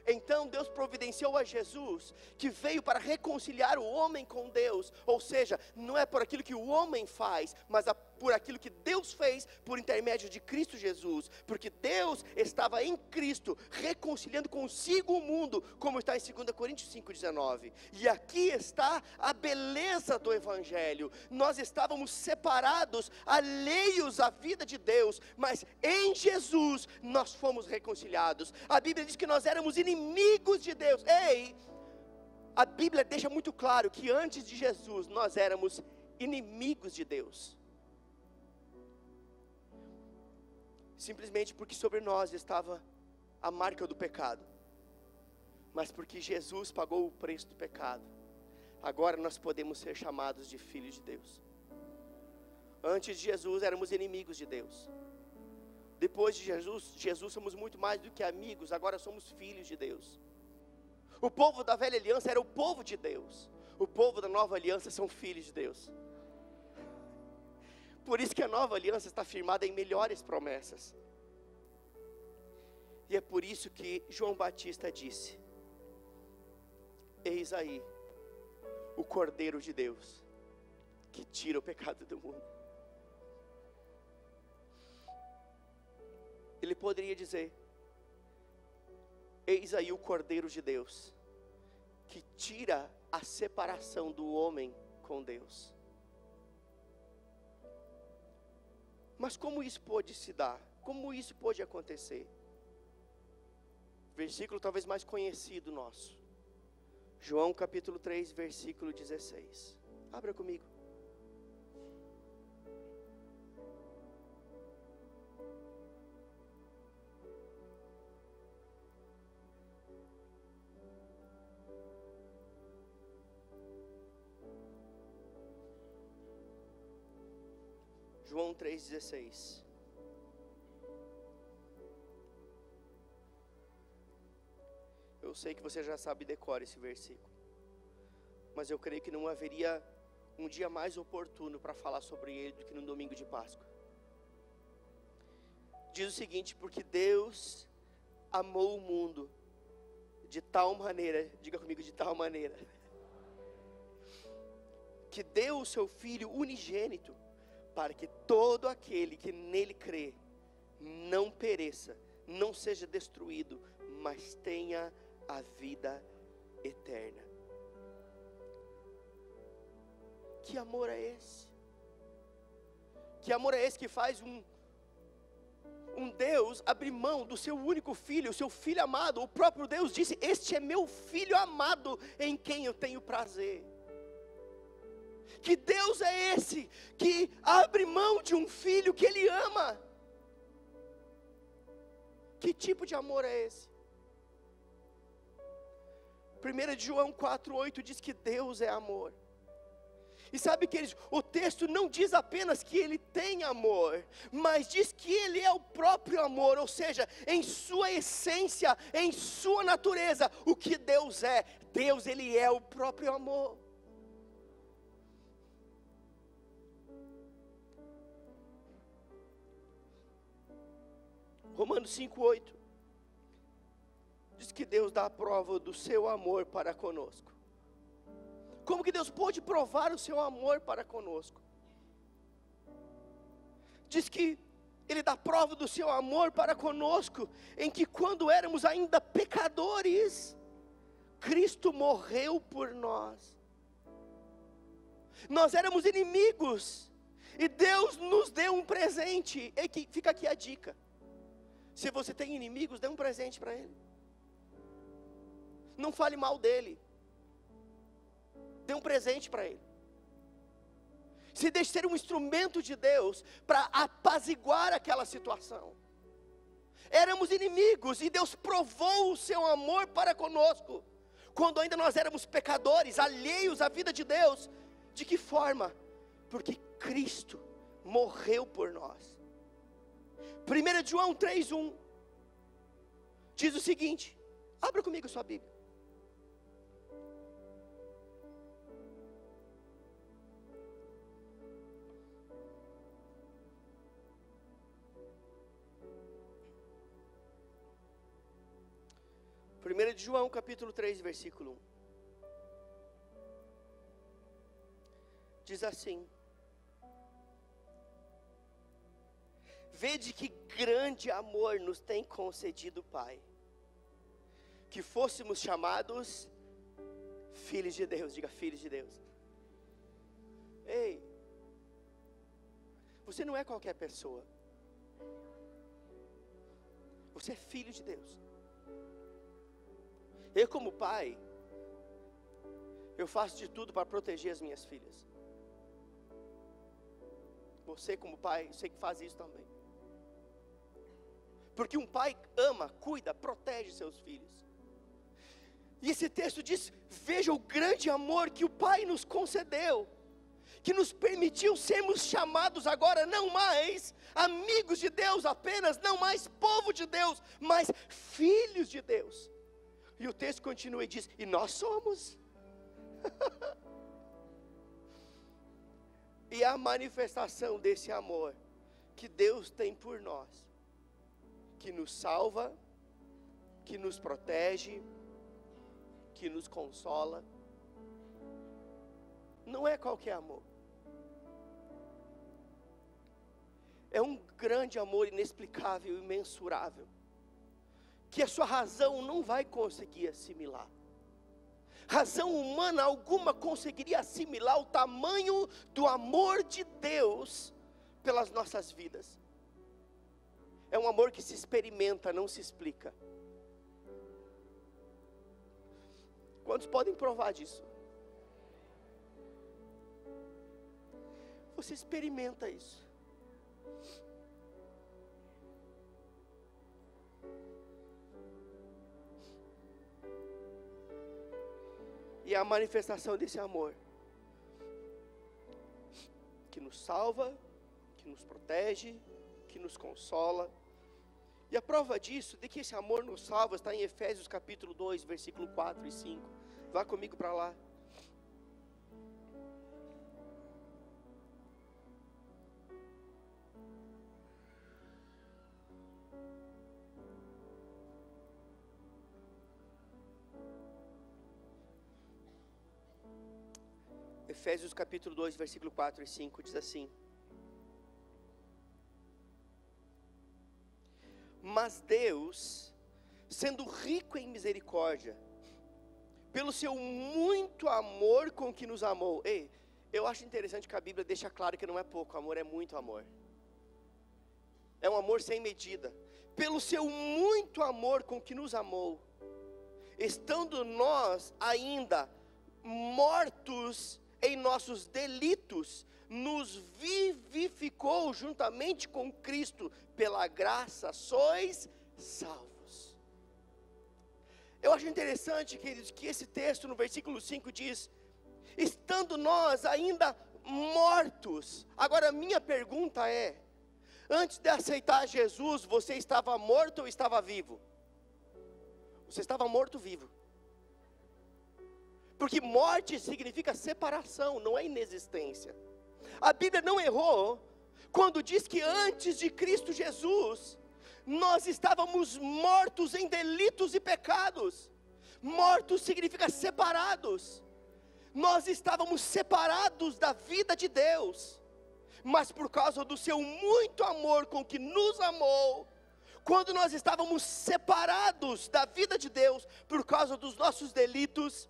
Então Deus providenciou a Jesus, que veio para reconciliar o homem com Deus. Ou seja, não é por aquilo que o homem faz, mas por aquilo que Deus fez por intermédio de Cristo Jesus. Porque Deus estava em Cristo, reconciliando consigo o mundo, como está em 2 Coríntios 5,19. E aqui está a beleza do Evangelho. Nós estávamos separados, alheios à vida de Deus, mas em Jesus nós fomos reconciliados. A Bíblia diz que nós éramos inimigos de Deus. Ei, a Bíblia deixa muito claro que antes de Jesus nós éramos inimigos de Deus. Simplesmente porque sobre nós estava a marca do pecado. Mas porque Jesus pagou o preço do pecado, agora nós podemos ser chamados de filhos de Deus. Antes de Jesus éramos inimigos de Deus. Depois de Jesus somos muito mais do que amigos, agora somos filhos de Deus. O povo da velha aliança era o povo de Deus. O povo da nova aliança são filhos de Deus. Por isso que a nova aliança está firmada em melhores promessas. E é por isso que João Batista disse: eis aí o Cordeiro de Deus, que tira o pecado do mundo. Ele poderia dizer: eis aí o Cordeiro de Deus, que tira a separação do homem com Deus. Mas como isso pode se dar? Como isso pode acontecer? Versículo talvez mais conhecido nosso. João capítulo 3, versículo 16. Abra comigo. João 3,16. Eu sei que você já sabe decorar esse versículo, mas eu creio que não haveria um dia mais oportuno para falar sobre ele do que no domingo de Páscoa. Diz o seguinte: porque Deus amou o mundo de tal maneira, diga comigo, de tal maneira, que deu o seu Filho unigênito, para que todo aquele que nele crê não pereça, não seja destruído, mas tenha a vida eterna. Que amor é esse? Que amor é esse que faz um Deus abrir mão do seu único filho, o seu filho amado? O próprio Deus disse: este é meu filho amado, em quem eu tenho prazer. Que Deus é esse que abre mão de um filho que Ele ama? Que tipo de amor é esse? 1 João 4,8 diz que Deus é amor. E sabe que o texto não diz apenas que Ele tem amor, mas diz que Ele é o próprio amor. Ou seja, em sua essência, em sua natureza, o que Deus é? Deus, Ele é o próprio amor. Romanos 5,8 diz que Deus dá a prova do seu amor para conosco. Como que Deus pode provar o seu amor para conosco? diz que Ele dá prova do seu amor para conosco, em que quando éramos ainda pecadores, Cristo morreu por nós. Nós éramos inimigos, e Deus nos deu um presente. E fica aqui a dica: se você tem inimigos, dê um presente para ele. Não fale mal dele, dê um presente para ele. Se deixe ser um instrumento de Deus para apaziguar aquela situação. Éramos inimigos, e Deus provou o seu amor para conosco, quando ainda nós éramos pecadores, alheios à vida de Deus. De que forma? Porque Cristo morreu por nós. 1 João 3:1 diz o seguinte, abra comigo sua Bíblia. Primeiro de João, capítulo 3, versículo 1. Diz assim: vede que grande amor nos tem concedido o Pai, que fôssemos chamados filhos de Deus. Diga, filhos de Deus. Ei, você não é qualquer pessoa. Você é filho de Deus. Eu, como pai, eu faço de tudo para proteger as minhas filhas. Você, como pai, eu sei que faz isso também. Porque um pai ama, cuida, protege seus filhos. E esse texto diz: veja o grande amor que o Pai nos concedeu, que nos permitiu sermos chamados agora não mais amigos de Deus apenas, não mais povo de Deus, mas filhos de Deus. E o texto continua e diz: e nós somos. E a manifestação desse amor que Deus tem por nós, que nos salva, que nos protege, que nos consola, não é qualquer amor. É um grande amor inexplicável, imensurável, que a sua razão não vai conseguir assimilar. Razão humana alguma conseguiria assimilar o tamanho do amor de Deus pelas nossas vidas. É um amor que se experimenta, não se explica. Quantos podem provar disso? Você experimenta isso. E a manifestação desse amor, que nos salva, que nos protege, que nos consola. E a prova disso, de que esse amor nos salva, está em Efésios capítulo 2, versículo 4 e 5. Vá comigo para lá. Efésios capítulo 2, versículo 4 e 5 diz assim: mas Deus, sendo rico em misericórdia, pelo seu muito amor com que nos amou. Ei, eu acho interessante que a Bíblia deixa claro que não é pouco amor, é muito amor. É um amor sem medida. Pelo seu muito amor com que nos amou, estando nós ainda mortos em nossos delitos, nos vivificou juntamente com Cristo, pela graça sois salvos. Eu acho interessante, queridos, que esse texto no versículo 5 diz: estando nós ainda mortos. Agora a minha pergunta é: antes de aceitar Jesus, você estava morto ou estava vivo? Você estava morto vivo. Porque morte significa separação, não é inexistência. A Bíblia não errou quando diz que antes de Cristo Jesus, nós estávamos mortos em delitos e pecados. Mortos significa separados. Nós estávamos separados da vida de Deus. mas por causa do seu muito amor com que nos amou, quando nós estávamos separados da vida de Deus, por causa dos nossos delitos,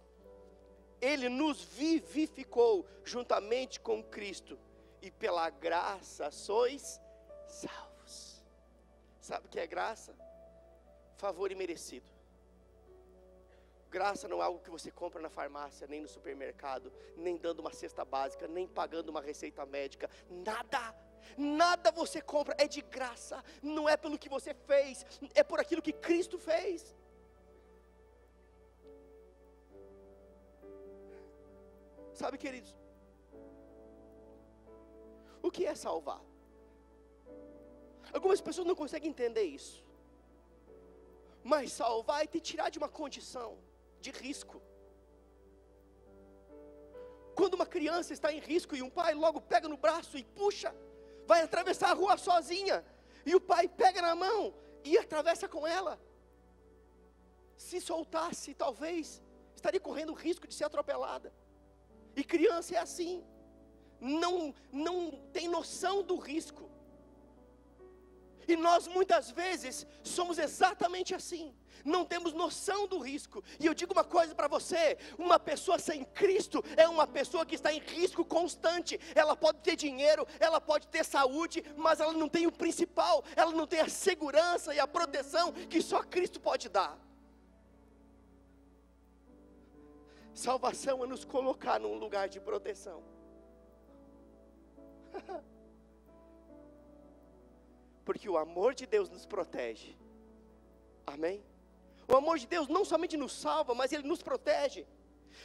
Ele nos vivificou juntamente com Cristo, e pela graça sois salvos. Sabe o que é graça? Favor imerecido. Graça não é algo que você compra na farmácia, nem no supermercado, nem dando uma cesta básica, nem pagando uma receita médica, nada você compra, é de graça, não é pelo que você fez, é por aquilo que Cristo fez. Sabe, queridos, o que é salvar? Algumas pessoas não conseguem entender isso, mas salvar é te tirar de uma condição de risco. Quando uma criança está em risco e um pai logo pega no braço e puxa, vai atravessar a rua sozinha, e o pai pega na mão e atravessa com ela. Se soltasse, talvez estaria correndo o risco de ser atropelada. E criança é assim, não tem noção do risco. E nós muitas vezes somos exatamente assim, não temos noção do risco. E eu digo uma coisa para você: uma pessoa sem Cristo é uma pessoa que está em risco constante. Ela pode ter dinheiro, ela pode ter saúde, mas ela não tem o principal, ela não tem a segurança e a proteção que só Cristo pode dar. Salvação é nos colocar num lugar de proteção. Porque o amor de Deus nos protege. Amém? O amor de Deus não somente nos salva, mas Ele nos protege.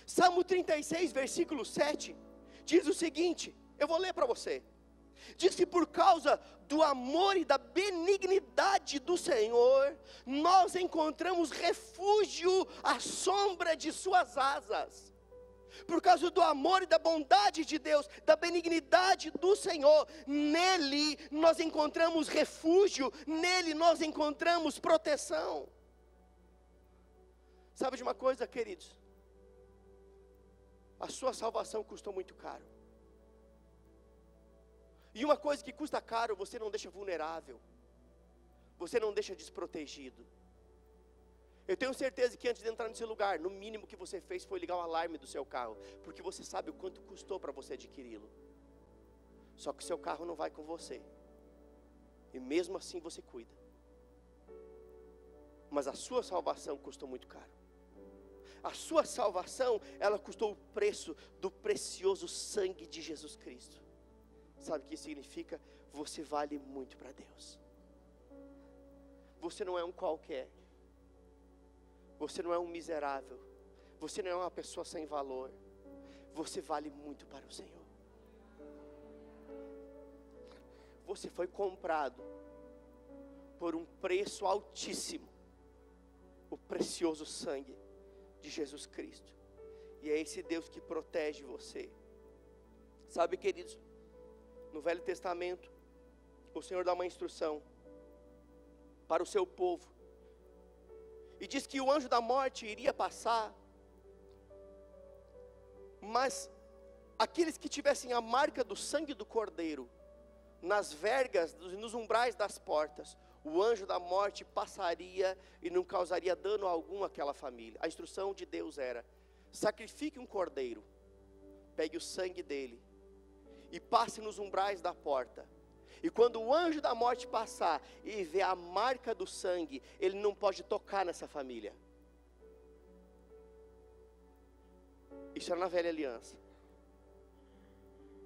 Salmo 36, versículo 7, diz o seguinte, eu vou ler para você. Diz que por causa do amor e da benignidade do Senhor, nós encontramos refúgio à sombra de suas asas. Por causa do amor e da bondade de Deus, da benignidade do Senhor, nele nós encontramos refúgio, nele nós encontramos proteção. Sabe de uma coisa, queridos? A sua salvação custou muito caro. E uma coisa que custa caro, você não deixa vulnerável, você não deixa desprotegido. Eu tenho certeza que antes de entrar nesse lugar, no mínimo que você fez foi ligar o alarme do seu carro, porque você sabe o quanto custou para você adquiri-lo. Só que o seu carro não vai com você, e mesmo assim você cuida. Mas a sua salvação custou muito caro. A sua salvação, ela custou o preço do precioso sangue de Jesus Cristo. Sabe o que significa? Você vale muito para Deus. Você não é um qualquer. Você não é um miserável. Você não é uma pessoa sem valor. Você vale muito para o Senhor. Você foi comprado por um preço altíssimo, o precioso sangue de Jesus Cristo. E é esse Deus que protege você. Sabe, queridos, no Velho Testamento, o Senhor dá uma instrução para o seu povo. E diz que o anjo da morte iria passar, mas aqueles que tivessem a marca do sangue do Cordeiro nas vergas, nos umbrais das portas, o anjo da morte passaria e não causaria dano algum àquela família. A instrução de Deus era: sacrifique um cordeiro, pegue o sangue dele e passe nos umbrais da porta. E quando o anjo da morte passar e ver a marca do sangue, ele não pode tocar nessa família. Isso era na velha aliança.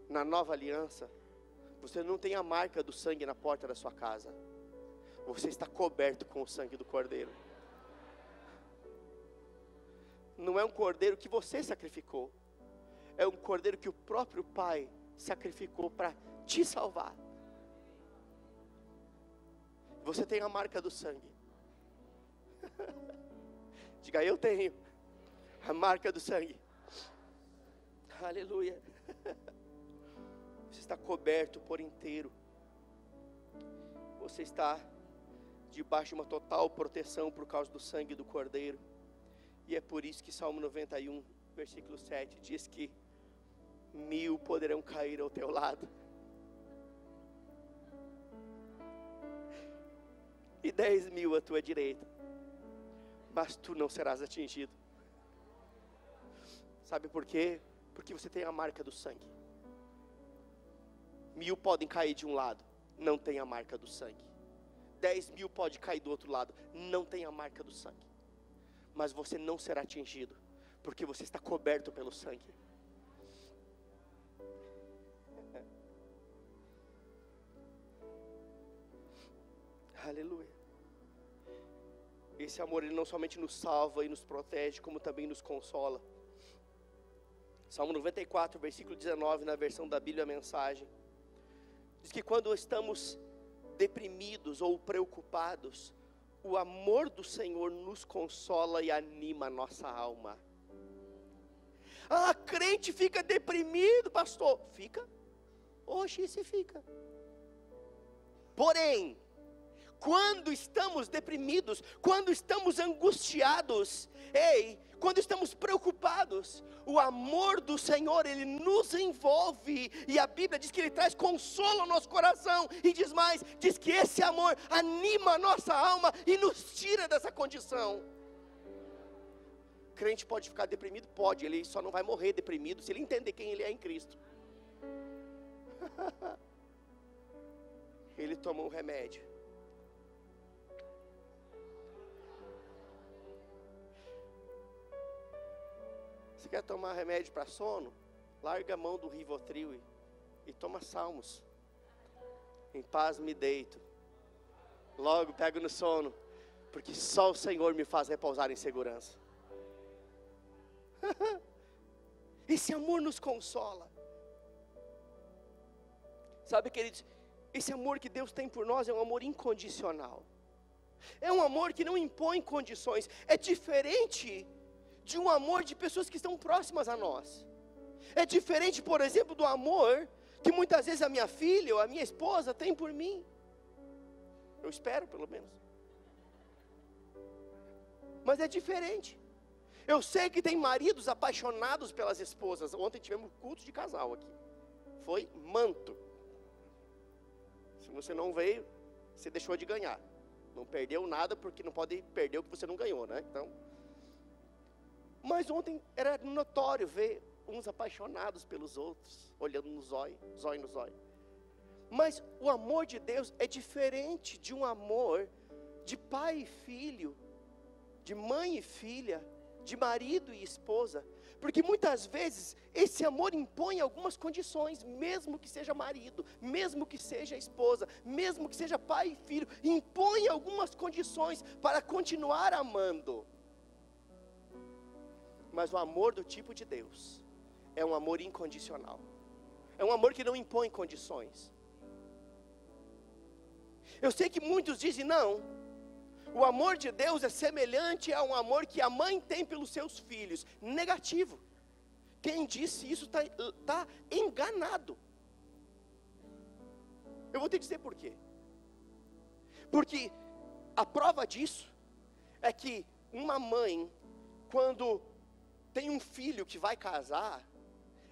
Na nova aliança, você não tem a marca do sangue na porta da sua casa. Você está coberto com o sangue do Cordeiro. Não é um cordeiro que você sacrificou, é um cordeiro que o próprio Pai sacrificou para te salvar. Você tem a marca do sangue. Diga: eu tenho a marca do sangue. Aleluia. Você está coberto por inteiro. Você está debaixo de uma total proteção por causa do sangue do Cordeiro. E é por isso que Salmo 91, versículo 7 diz que 1000 poderão cair ao teu lado e 10.000 à tua direita, mas tu não serás atingido. Sabe por quê? Porque você tem a marca do sangue. 1.000 podem cair de um lado, não tem a marca do sangue. 10.000 pode cair do outro lado, não tem a marca do sangue. Mas você não será atingido, porque você está coberto pelo sangue. Aleluia. Esse amor, ele não somente nos salva e nos protege, como também nos consola. Salmo 94, versículo 19, na versão da Bíblia, a Mensagem, diz que quando estamos deprimidos ou preocupados, o amor do Senhor nos consola e anima a nossa alma. Ah, crente fica deprimido, pastor. Fica? Oxe, se fica. Porém, quando estamos deprimidos, quando estamos angustiados, quando estamos preocupados, o amor do Senhor, ele nos envolve, e a Bíblia diz que ele traz consolo ao nosso coração, e diz mais, diz que esse amor anima a nossa alma e nos tira dessa condição. Crente pode ficar deprimido? Pode, ele só não vai morrer deprimido se ele entender quem ele é em Cristo. Ele toma um remédio. Você quer tomar remédio para sono? Larga a mão do Rivotril e toma Salmos. Em paz me deito, logo pego no sono, porque só o Senhor me faz repousar em segurança. Esse amor nos consola. Sabe, queridos, esse amor que Deus tem por nós é um amor incondicional. É um amor que não impõe condições. É diferente de um amor de pessoas que estão próximas a nós. É diferente, por exemplo, do amor que muitas vezes a minha filha ou a minha esposa tem por mim. Eu espero, pelo menos. Mas é diferente. Eu sei que tem maridos apaixonados pelas esposas. Ontem tivemos culto de casal aqui. Foi manto. Se você não veio, você deixou de ganhar. Não perdeu nada, porque não pode perder o que você não ganhou, né? Então, mas ontem era notório ver uns apaixonados pelos outros, olhando no zóio no zóio. Mas o amor de Deus é diferente de um amor de pai e filho, de mãe e filha, de marido e esposa. Porque muitas vezes esse amor impõe algumas condições, mesmo que seja marido, mesmo que seja esposa, mesmo que seja pai e filho, impõe algumas condições para continuar amando. Mas o amor do tipo de Deus é um amor incondicional. É um amor que não impõe condições. Eu sei que muitos dizem, não, o amor de Deus é semelhante a um amor que a mãe tem pelos seus filhos. Negativo. Quem disse isso está enganado. Eu vou te dizer por quê. Porque a prova disso é que uma mãe, quando tem um filho que vai casar,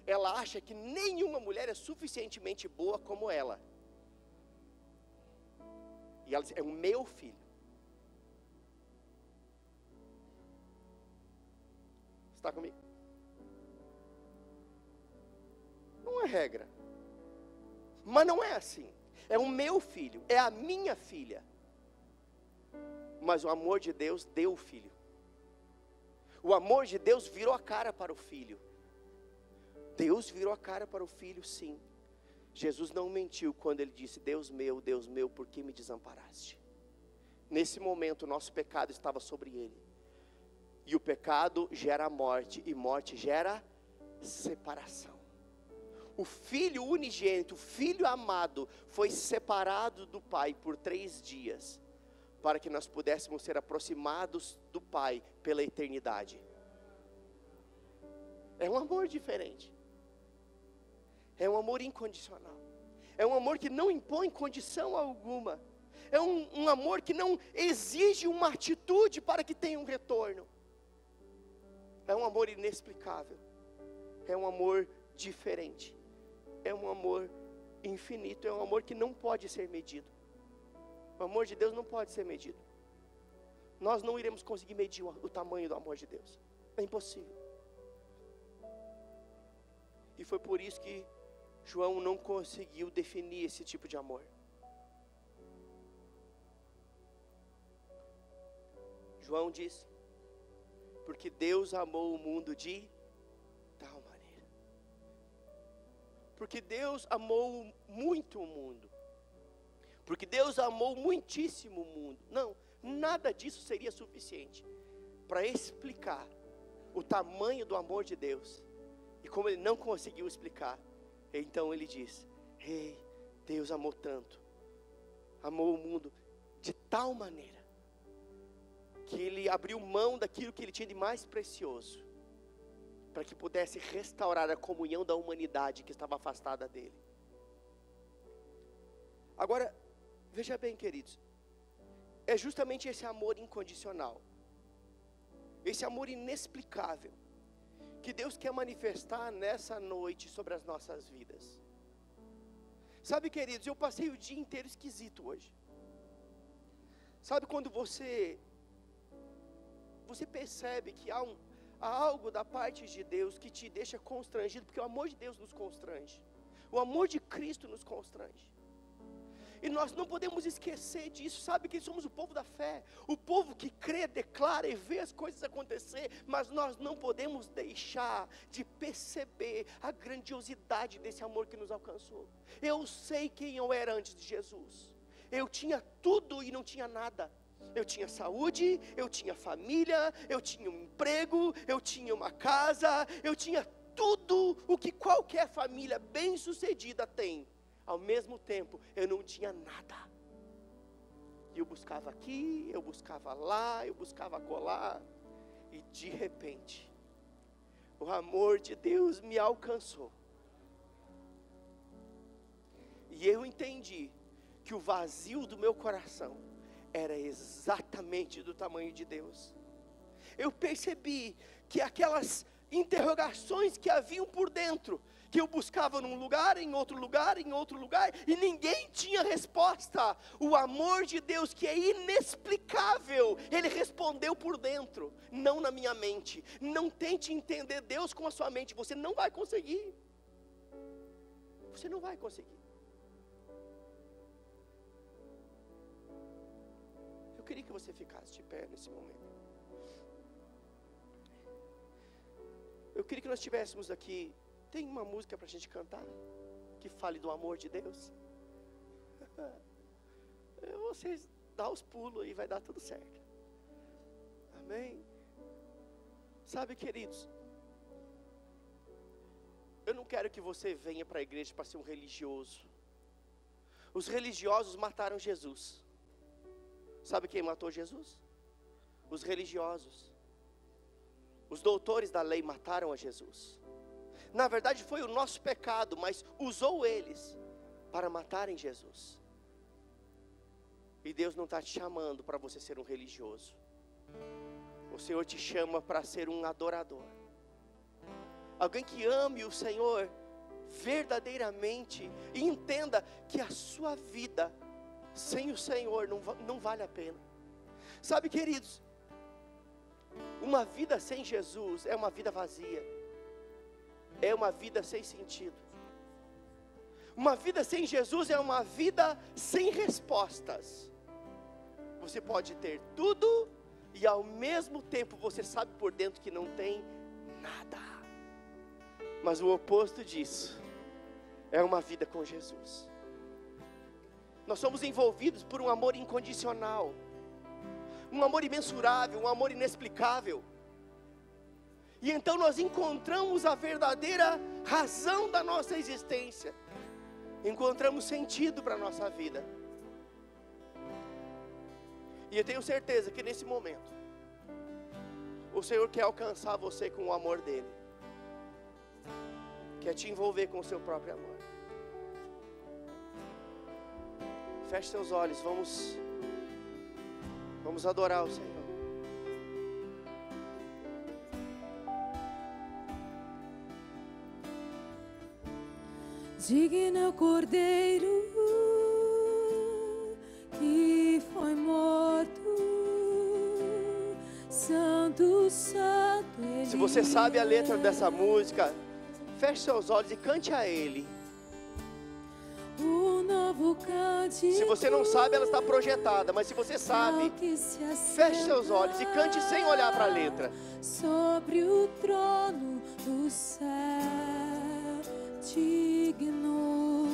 ela acha que nenhuma mulher é suficientemente boa como ela. E ela diz, é o meu filho. Está comigo? Não é regra. Mas não é assim. É o meu filho, é a minha filha. Mas o amor de Deus deu o filho. O amor de Deus virou a cara para o filho. Deus virou a cara para o filho, sim. Jesus não mentiu quando ele disse, Deus meu, por que me desamparaste? Nesse momento, o nosso pecado estava sobre ele. E o pecado gera morte, e morte gera separação. O filho unigênito, o filho amado, foi separado do pai por 3 dias, para que nós pudéssemos ser aproximados do pai pela eternidade. É um amor diferente. É um amor incondicional. É um amor que não impõe condição alguma. É um amor que não exige uma atitude para que tenha um retorno. É um amor inexplicável. É um amor diferente. É um amor infinito. É um amor que não pode ser medido. O amor de Deus não pode ser medido. Nós não iremos conseguir medir o tamanho do amor de Deus. É impossível. E foi por isso que João não conseguiu definir esse tipo de amor. João diz: porque Deus amou o mundo de tal maneira. Porque Deus amou muito o mundo. Porque Deus amou muitíssimo o mundo. Não, nada disso seria suficiente para explicar o tamanho do amor de Deus. E como ele não conseguiu explicar, então ele diz: ei, Deus amou tanto, amou o mundo de tal maneira, que ele abriu mão daquilo que ele tinha de mais precioso, para que pudesse restaurar a comunhão da humanidade que estava afastada dele. Agora, veja bem, queridos, é justamente esse amor incondicional, esse amor inexplicável, que Deus quer manifestar nessa noite sobre as nossas vidas. Sabe, queridos, eu passei o dia inteiro esquisito hoje. Sabe quando você percebe que há algo da parte de Deus que te deixa constrangido, porque o amor de Deus nos constrange, o amor de Cristo nos constrange. E nós não podemos esquecer disso. Sabe que somos o povo da fé, o povo que crê, declara e vê as coisas acontecer. Mas nós não podemos deixar de perceber a grandiosidade desse amor que nos alcançou. Eu sei quem eu era antes de Jesus. Eu tinha tudo e não tinha nada. Eu tinha saúde, eu tinha família, eu tinha um emprego, eu tinha uma casa, eu tinha tudo o que qualquer família bem-sucedida tem. Ao mesmo tempo, eu não tinha nada. E eu buscava aqui, eu buscava lá, eu buscava acolá. E de repente, o amor de Deus me alcançou. E eu entendi que o vazio do meu coração era exatamente do tamanho de Deus. Eu percebi que aquelas interrogações que haviam por dentro, que eu buscava num lugar, em outro lugar, e ninguém tinha resposta. O amor de Deus, que é inexplicável, Ele respondeu por dentro, não na minha mente. Não tente entender Deus com a sua mente, você não vai conseguir. Você não vai conseguir. Eu queria que você ficasse de pé nesse momento. Eu queria que nós estivéssemos aqui. Tem uma música para a gente cantar que fale do amor de Deus? Vocês dão os pulos e vai dar tudo certo. Amém? Sabe, queridos, eu não quero que você venha para a igreja para ser um religioso. Os religiosos mataram Jesus. Sabe quem matou Jesus? Os religiosos. Os doutores da lei mataram a Jesus. Na verdade foi o nosso pecado, mas usou eles para matarem Jesus. E Deus não está te chamando para você ser um religioso. O Senhor te chama para ser um adorador. Alguém que ame o Senhor verdadeiramente e entenda que a sua vida sem o Senhor não vale a pena. Sabe, queridos, uma vida sem Jesus é uma vida vazia. É uma vida sem sentido. Uma vida sem Jesus é uma vida sem respostas. Você pode ter tudo e ao mesmo tempo você sabe por dentro que não tem nada. Mas o oposto disso é uma vida com Jesus. Nós somos envolvidos por um amor incondicional, um amor imensurável, um amor inexplicável. E então nós encontramos a verdadeira razão da nossa existência. Encontramos sentido para a nossa vida. E eu tenho certeza que nesse momento o Senhor quer alcançar você com o amor dEle. Quer te envolver com o seu próprio amor. Feche seus olhos, vamos adorar o Senhor. Digno Cordeiro que Santo, santo Ele Se você sabe a letra dessa música, feche seus olhos e cante a Ele. O novo cântico. Se você não sabe, ela está projetada, mas se você sabe, feche seus olhos e cante sem olhar para a letra. Sobre o trono do céu, digno,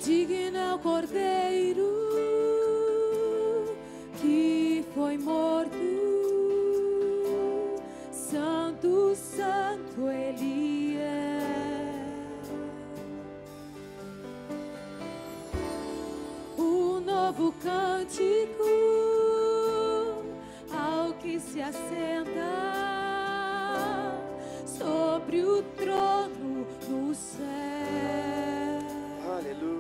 digno é o Cordeiro que foi morto. Santo, santo Ele é. O novo cântico ao que se assenta sobre o trono no céu. Aleluia.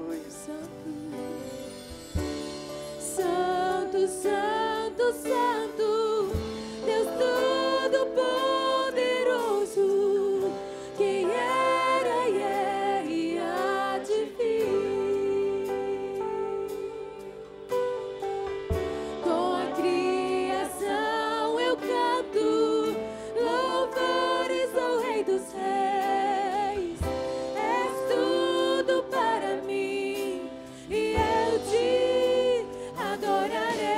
Santo, santo, santo, Deus Todo-Poderoso, que era e é e há de vir. Com a criação eu canto louvores ao Rei dos Reis. És tudo para mim e eu te adorarei.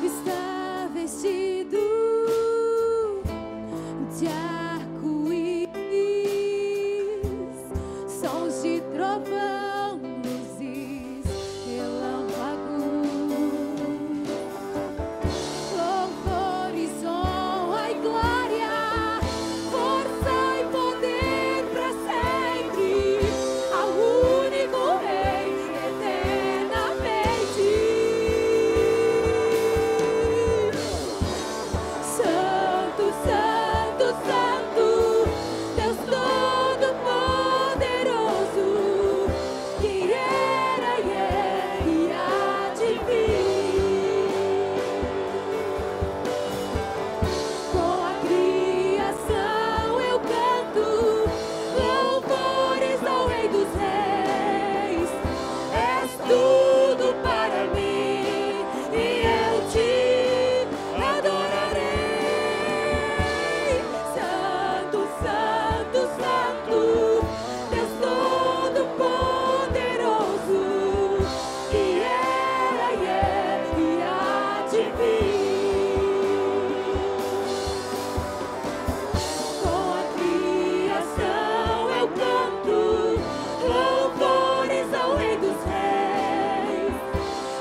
Está vestido de arco-íris, sons de trovão, luzes, relâmpagos, louvores, honra e glória, força e poder para sempre, ao único Rei eternamente. Santo, santo, santo, Deus Todo-Poderoso, que era e é e há de vir. Com a criação eu canto louvores ao Rei dos Reis. És tudo para mim e eu te adorarei. Santo, santo, santo, Deus Todo-Poderoso, que era e é e há de vir. Com a criação eu canto louvores ao Rei dos Reis.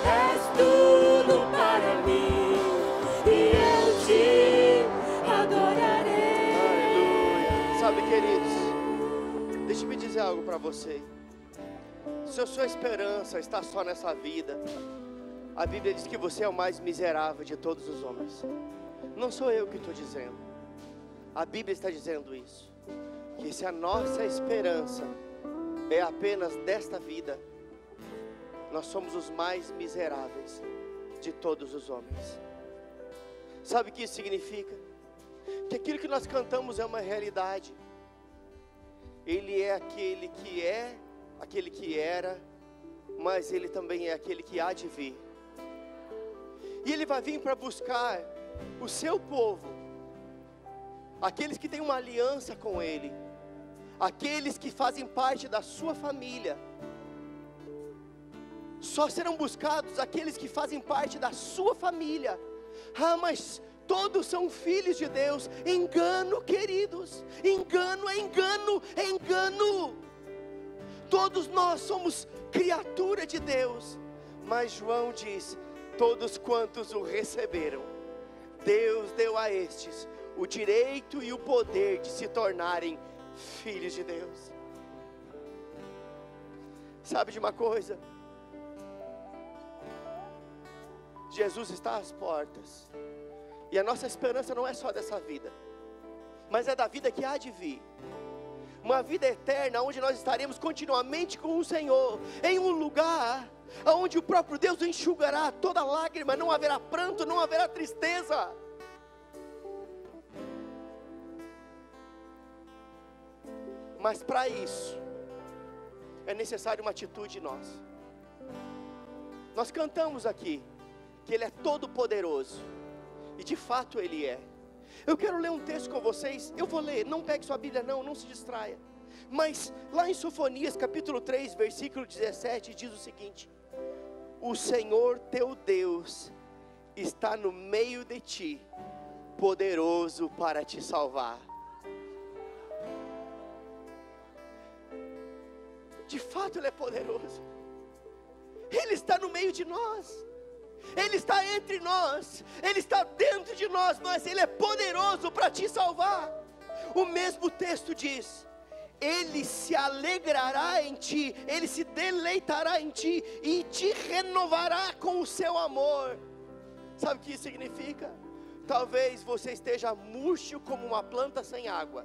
És tudo para mim e eu te adorarei. Aleluia. Sabe, queridos, deixa-me dizer algo para você. Se a sua esperança está só nessa vida, a Bíblia diz que você é o mais miserável de todos os homens. Não sou eu que estou dizendo, a Bíblia está dizendo isso. Que se a nossa esperança é apenas desta vida, nós somos os mais miseráveis de todos os homens. Sabe o que isso significa? Que aquilo que nós cantamos é uma realidade. Ele é, aquele que era, mas Ele também é aquele que há de vir. E Ele vai vir para buscar o seu povo, aqueles que têm uma aliança com Ele, aqueles que fazem parte da sua família. Só serão buscados aqueles que fazem parte da sua família. Ah, mas todos são filhos de Deus. Engano, queridos. Engano é engano, é engano. Todos nós somos criatura de Deus. Mas João diz: todos quantos o receberam, Deus deu a estes o direito e o poder de se tornarem filhos de Deus. Sabe de uma coisa? Jesus está às portas. E a nossa esperança não é só dessa vida, mas é da vida que há de vir. uma vida eterna, onde nós estaremos continuamente com o Senhor, em um lugar onde o próprio Deus enxugará toda lágrima, não haverá pranto, não haverá tristeza. Mas para isso, é necessário uma atitude nossa. Nós cantamos aqui, que Ele é todo poderoso, e de fato Ele é. Eu quero ler um texto com vocês, eu vou ler, não pegue sua Bíblia não se distraia. Mas lá em Sofonias capítulo 3, versículo 17, diz o seguinte: o Senhor teu Deus está no meio de ti, poderoso para te salvar. De fato Ele é poderoso. Ele está no meio de nós. Ele está entre nós. Ele está dentro de nós. Mas Ele é poderoso para te salvar. O mesmo texto diz: Ele se alegrará em ti, Ele se deleitará em ti e te renovará com o seu amor. Sabe o que isso significa? Talvez você esteja murcho como uma planta sem água,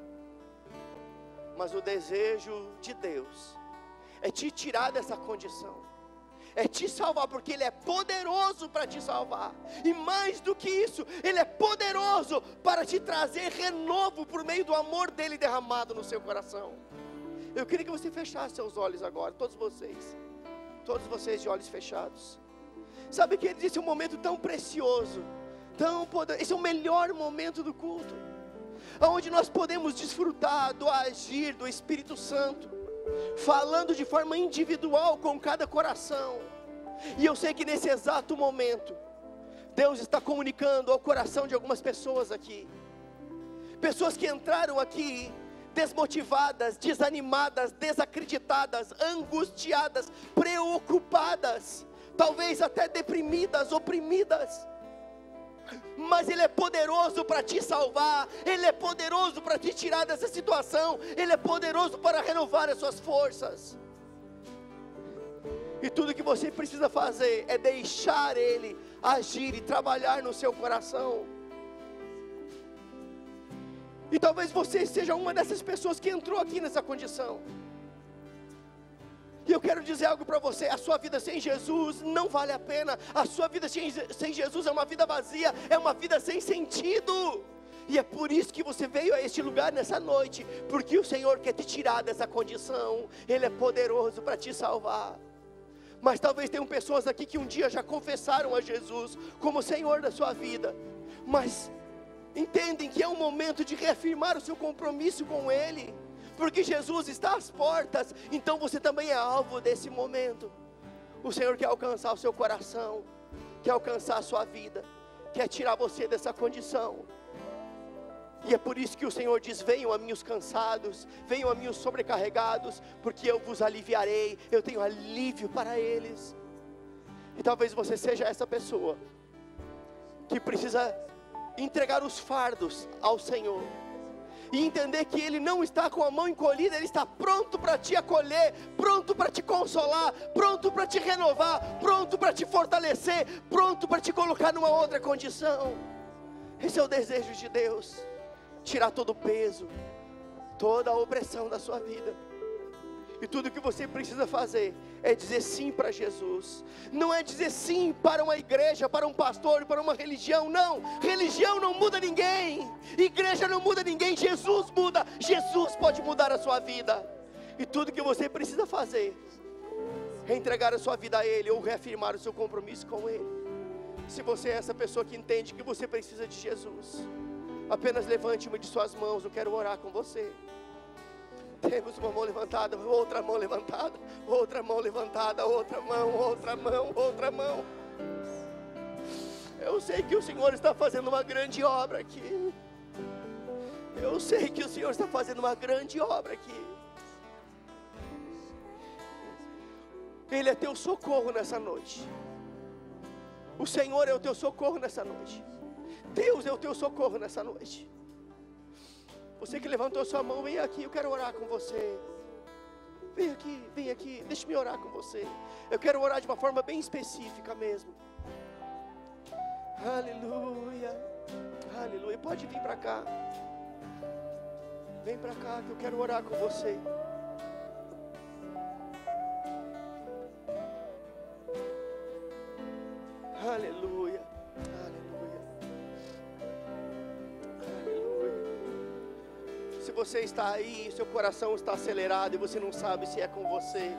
mas o desejo de Deus é te tirar dessa condição, é te salvar, porque Ele é poderoso para te salvar. E mais do que isso, Ele é poderoso para te trazer renovo por meio do amor dEle derramado no seu coração. Eu queria que você fechasse seus olhos agora, todos vocês de olhos fechados. Sabe que Ele disse um momento tão precioso, tão poderoso. Esse é o melhor momento do culto, onde nós podemos desfrutar do agir do Espírito Santo, falando de forma individual com cada coração. E eu sei que nesse exato momento Deus está comunicando ao coração de algumas pessoas aqui, pessoas que entraram aqui desmotivadas, desanimadas, desacreditadas, angustiadas, preocupadas, talvez até deprimidas, oprimidas. Mas Ele é poderoso para te salvar, Ele é poderoso para te tirar dessa situação, Ele é poderoso para renovar as suas forças. E tudo que você precisa fazer é deixar Ele agir e trabalhar no seu coração. E talvez você seja uma dessas pessoas que entrou aqui nessa condição. E eu quero dizer algo para você: a sua vida sem Jesus não vale a pena. A sua vida sem Jesus é uma vida vazia, é uma vida sem sentido. E é por isso que você veio a este lugar nessa noite, porque o Senhor quer te tirar dessa condição. Ele é poderoso para te salvar. Mas talvez tenham pessoas aqui que um dia já confessaram a Jesus como Senhor da sua vida, mas entendem que é um momento de reafirmar o seu compromisso com Ele, porque Jesus está às portas. Então você também é alvo desse momento. O Senhor quer alcançar o seu coração, quer alcançar a sua vida, quer tirar você dessa condição. E é por isso que o Senhor diz: venham a mim os cansados, venham a mim os sobrecarregados, porque eu vos aliviarei, eu tenho alívio para eles. E talvez você seja essa pessoa que precisa entregar os fardos ao Senhor e entender que Ele não está com a mão encolhida, Ele está pronto para te acolher, pronto para te consolar, pronto para te renovar, pronto para te fortalecer, pronto para te colocar numa outra condição. Esse é o desejo de Deus: tirar todo o peso, toda a opressão da sua vida. E tudo que você precisa fazer é dizer sim para Jesus. Não é dizer sim para uma igreja, para um pastor, para uma religião. Não, religião não muda ninguém, igreja não muda ninguém. Jesus muda, Jesus pode mudar a sua vida. E tudo que você precisa fazer é entregar a sua vida a Ele, ou reafirmar o seu compromisso com Ele. Se você é essa pessoa que entende que você precisa de Jesus, apenas levante uma de suas mãos, eu quero orar com você. Temos uma mão levantada, outra mão levantada, outra mão levantada, outra mão, outra mão, outra mão. Eu sei que o Senhor está fazendo uma grande obra aqui. Eu sei que o Senhor está fazendo uma grande obra aqui. Ele é teu socorro nessa noite. O Senhor é o teu socorro nessa noite. Deus é o teu socorro nessa noite. Você que levantou sua mão, vem aqui, eu quero orar com você. Vem aqui, deixe-me orar com você. Eu quero orar de uma forma bem específica mesmo. Aleluia, aleluia, pode vir para cá. Vem para cá que eu quero orar com você. Aleluia, aleluia, aleluia. Se você está aí, seu coração está acelerado e você não sabe se é com você,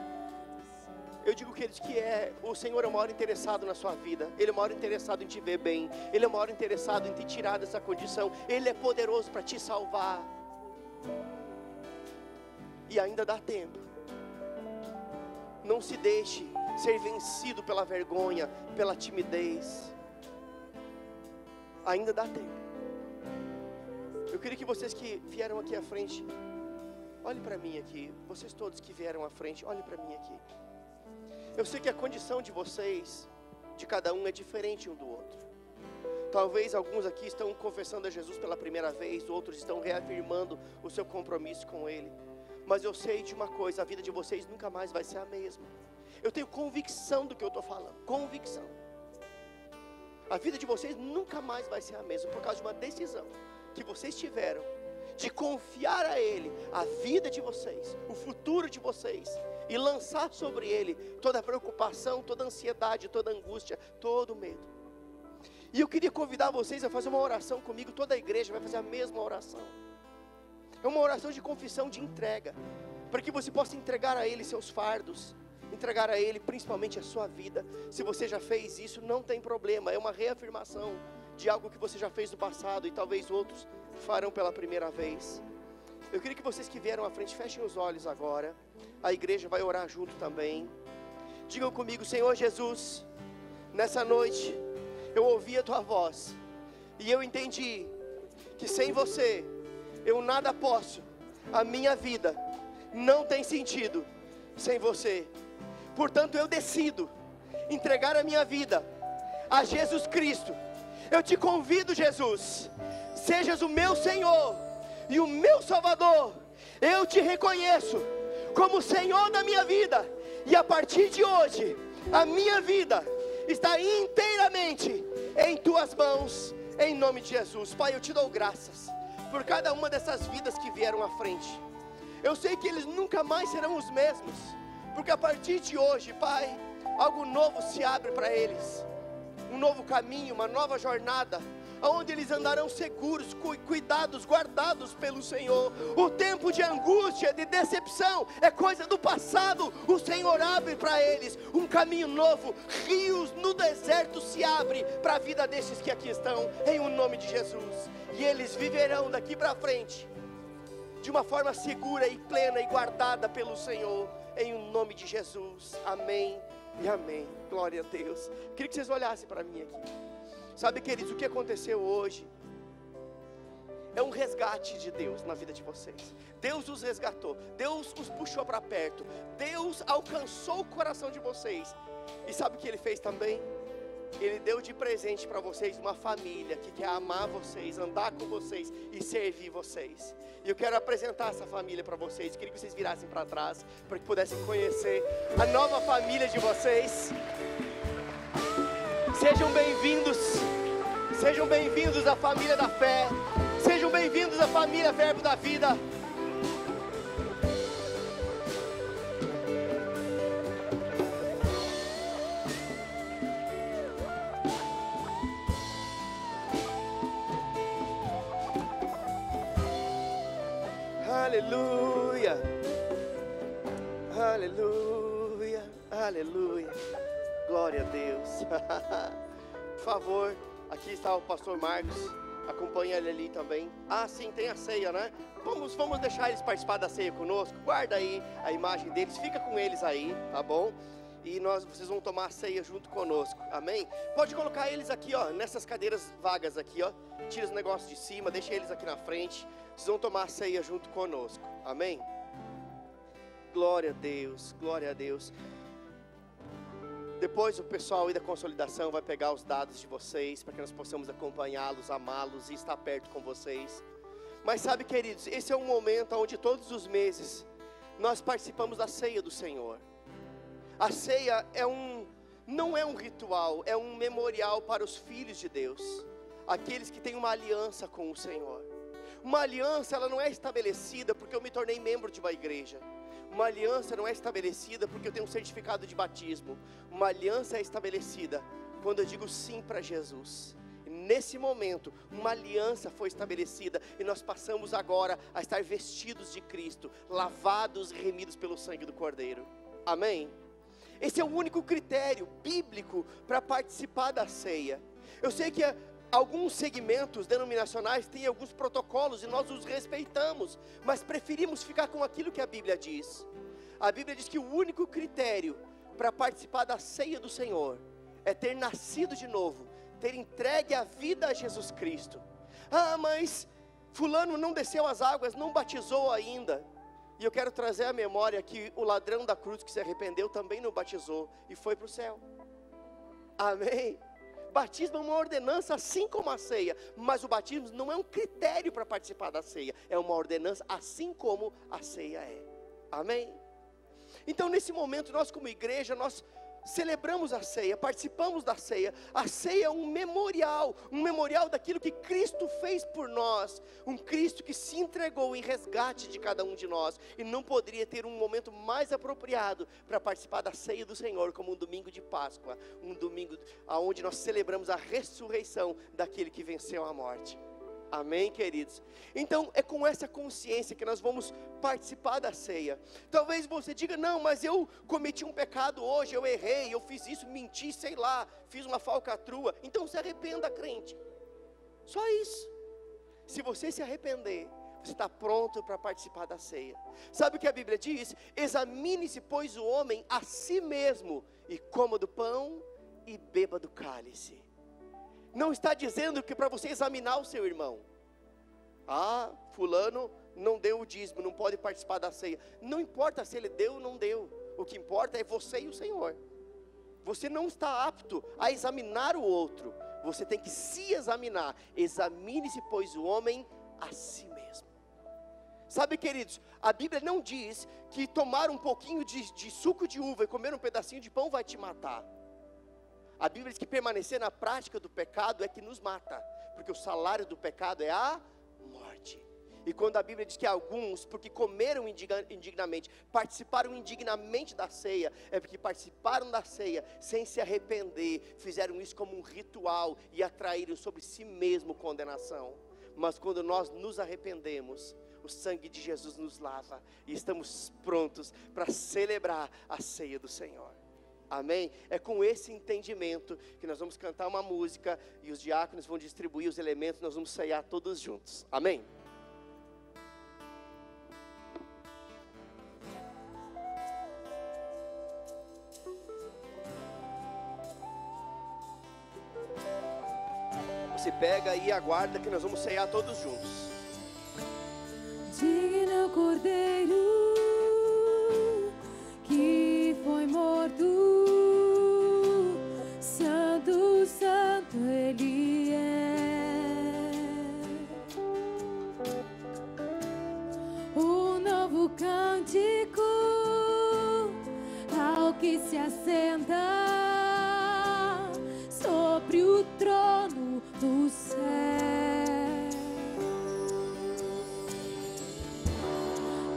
eu digo, queridos, que o Senhor é o maior interessado na sua vida. Ele é o maior interessado em te ver bem. Ele é o maior interessado em te tirar dessa condição. Ele é poderoso para te salvar. E ainda dá tempo. Não se deixe ser vencido pela vergonha, pela timidez. Ainda dá tempo. Eu queria que vocês que vieram aqui à frente, olhem para mim aqui. Vocês todos que vieram à frente, olhem para mim aqui. Eu sei que a condição de vocês, de cada um, é diferente um do outro. Talvez alguns aqui estão confessando a Jesus pela primeira vez, outros estão reafirmando o seu compromisso com Ele. Mas eu sei de uma coisa, a vida de vocês nunca mais vai ser a mesma. Eu tenho convicção do que eu estou falando, convicção. A vida de vocês nunca mais vai ser a mesma, por causa de uma decisão que vocês tiveram, de confiar a Ele, a vida de vocês, o futuro de vocês, e lançar sobre Ele toda a preocupação, toda a ansiedade, toda a angústia, todo o medo. E eu queria convidar vocês a fazer uma oração comigo. Toda a igreja vai fazer a mesma oração. É uma oração de confissão, de entrega, para que você possa entregar a Ele seus fardos, entregar a Ele principalmente a sua vida. Se você já fez isso, não tem problema, é uma reafirmação de algo que você já fez no passado, e talvez outros farão pela primeira vez. Eu queria que vocês que vieram à frente fechem os olhos agora. A igreja vai orar junto também. Digam comigo: Senhor Jesus, nessa noite eu ouvi a Tua voz e eu entendi que sem Você eu nada posso. A minha vida não tem sentido sem Você. Portanto eu decido entregar a minha vida a Jesus Cristo. Eu te convido, Jesus, sejas o meu Senhor e o meu Salvador. Eu te reconheço como Senhor da minha vida, e a partir de hoje a minha vida está inteiramente em Tuas mãos, em nome de Jesus. Pai, eu te dou graças por cada uma dessas vidas que vieram à frente. Eu sei que eles nunca mais serão os mesmos, porque a partir de hoje, Pai, algo novo se abre para eles, um novo caminho, uma nova jornada, onde eles andarão seguros, cuidados, guardados pelo Senhor. O tempo de angústia, de decepção, é coisa do passado. O Senhor abre para eles um caminho novo. Rios no deserto se abrem para a vida desses que aqui estão, em o nome de Jesus. E eles viverão daqui para frente de uma forma segura e plena e guardada pelo Senhor, em o nome de Jesus. Amém e amém. Glória a Deus. Queria que vocês olhassem para mim aqui. Sabe, queridos, o que aconteceu hoje é um resgate de Deus na vida de vocês. Deus os resgatou, Deus os puxou para perto, Deus alcançou o coração de vocês. E sabe o que Ele fez também? Ele deu de presente para vocês uma família que quer amar vocês, andar com vocês e servir vocês. E eu quero apresentar essa família para vocês. Queria que vocês virassem para trás, para que pudessem conhecer a nova família de vocês. Sejam bem-vindos à família da fé, sejam bem-vindos à família Verbo da Vida. Aleluia, aleluia, aleluia. Glória a Deus. Por favor, aqui está o pastor Marcos, acompanha ele ali também. Ah, sim, tem a ceia, né? Vamos deixar eles participar da ceia conosco. Guarda aí a imagem deles, fica com eles aí, tá bom? E vocês vão tomar a ceia junto conosco, amém? Pode colocar eles aqui, ó, nessas cadeiras vagas aqui, ó. Tira os negócios de cima, deixa eles aqui na frente. Vocês vão tomar a ceia junto conosco, amém? Glória a Deus, glória a Deus. Depois o pessoal aí da consolidação vai pegar os dados de vocês, para que nós possamos acompanhá-los, amá-los e estar perto com vocês. Mas sabe, queridos, esse é um momento onde todos os meses nós participamos da ceia do Senhor. A ceia não é um ritual, é um memorial para os filhos de Deus, aqueles que têm uma aliança com o Senhor. Uma aliança, ela não é estabelecida porque eu me tornei membro de uma igreja. Uma aliança não é estabelecida porque eu tenho um certificado de batismo. Uma aliança é estabelecida quando eu digo sim para Jesus. E nesse momento, uma aliança foi estabelecida e nós passamos agora a estar vestidos de Cristo, lavados e remidos pelo sangue do Cordeiro. Amém? Esse é o único critério bíblico para participar da ceia. Eu sei que alguns segmentos denominacionais têm alguns protocolos e nós os respeitamos, mas preferimos ficar com aquilo que a Bíblia diz. A Bíblia diz que o único critério para participar da ceia do Senhor é ter nascido de novo, ter entregue a vida a Jesus Cristo. Ah, mas fulano não desceu as águas, não batizou ainda. E eu quero trazer à memória que o ladrão da cruz que se arrependeu também não batizou e foi para o céu. Amém? Batismo é uma ordenança assim como a ceia, mas o batismo não é um critério para participar da ceia, é uma ordenança assim como a ceia é. Amém? Então nesse momento nós como igreja, nós celebramos a ceia, participamos da ceia. A ceia é um memorial daquilo que Cristo fez por nós, um Cristo que se entregou em resgate de cada um de nós, e não poderia ter um momento mais apropriado para participar da ceia do Senhor, como um domingo de Páscoa, um domingo onde nós celebramos a ressurreição daquele que venceu a morte. Amém, queridos? Então é com essa consciência que nós vamos participar da ceia. Talvez você diga, não, mas eu cometi um pecado hoje, eu errei, eu fiz isso, menti, sei lá, fiz uma falcatrua. Então se arrependa, crente. Só isso. Se você se arrepender, você está pronto para participar da ceia. Sabe o que a Bíblia diz? Examine-se, pois, o homem a si mesmo, e coma do pão e beba do cálice. Não está dizendo que para você examinar o seu irmão. Ah, fulano não deu o dízimo, não pode participar da ceia. Não importa se ele deu ou não deu. O que importa é você e o Senhor. Você não está apto a examinar o outro. Você tem que se examinar. Examine-se, pois, o homem a si mesmo. Sabe, queridos, a Bíblia não diz que tomar um pouquinho de suco de uva e comer um pedacinho de pão vai te matar. A Bíblia diz que permanecer na prática do pecado é que nos mata, porque o salário do pecado é a morte. E quando a Bíblia diz que alguns, porque comeram indignamente, participaram indignamente da ceia, é porque participaram da ceia sem se arrepender, fizeram isso como um ritual e atraíram sobre si mesmo condenação. Mas quando nós nos arrependemos, o sangue de Jesus nos lava e estamos prontos para celebrar a ceia do Senhor. Amém? É com esse entendimento que nós vamos cantar uma música e os diáconos vão distribuir os elementos, nós vamos ceiar todos juntos. Amém? Você pega aí e aguarda que nós vamos ceiar todos juntos. Digno Cordeiro que foi morto, Santo, Santo Ele é. Um novo cântico ao que se assenta sobre o trono do céu.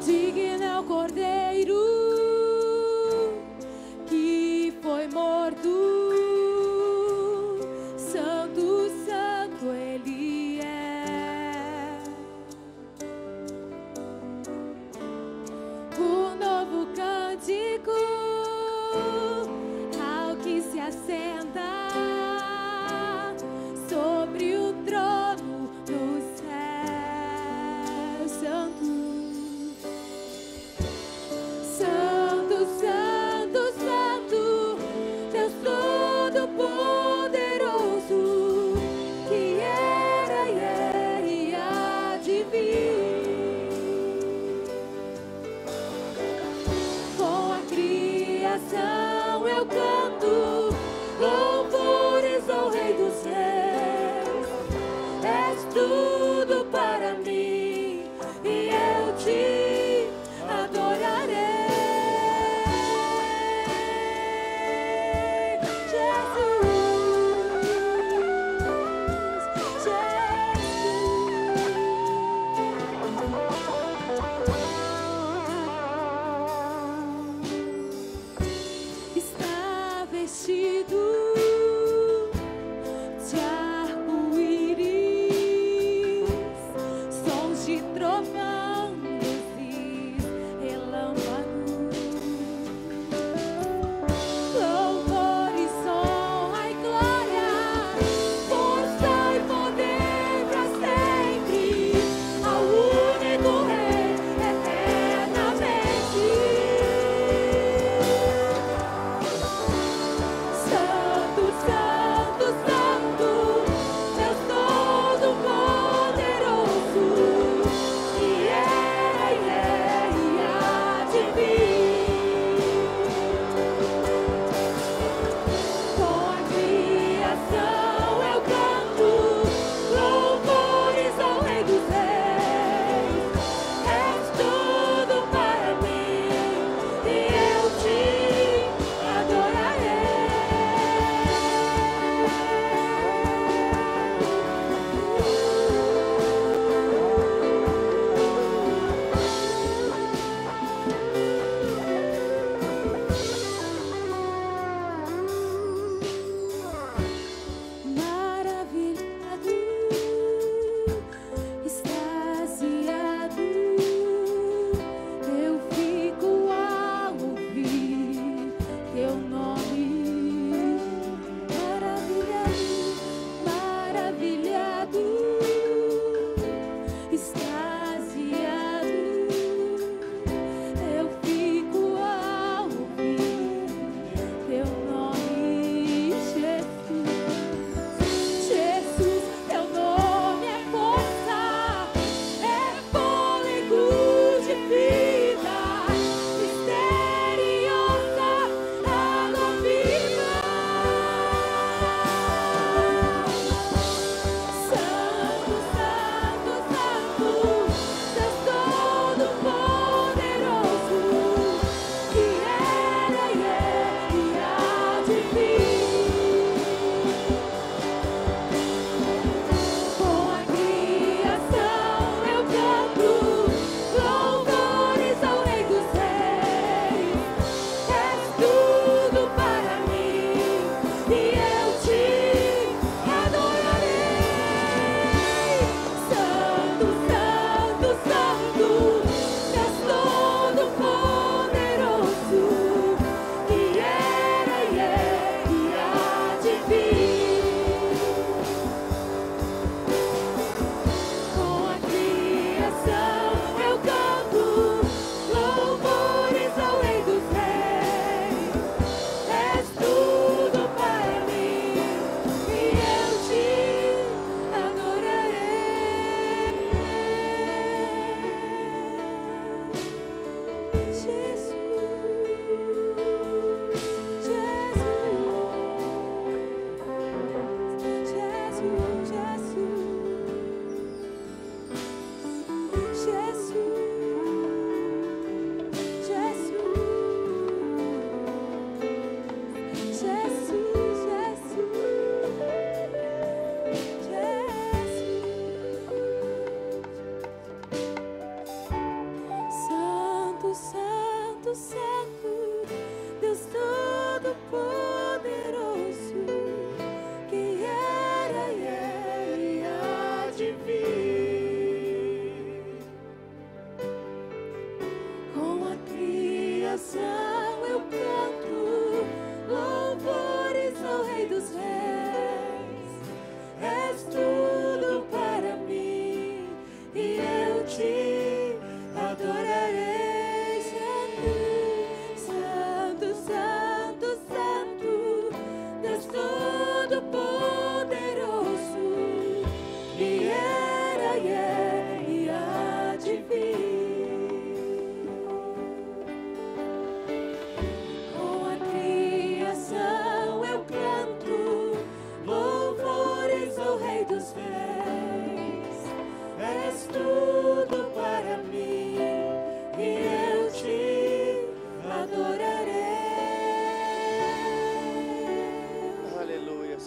Digno é o Cordeiro que foi morto, Santo, Santo Ele é. Um novo cântico ao que se assenta sobre o trono do céu. Santo, Santo.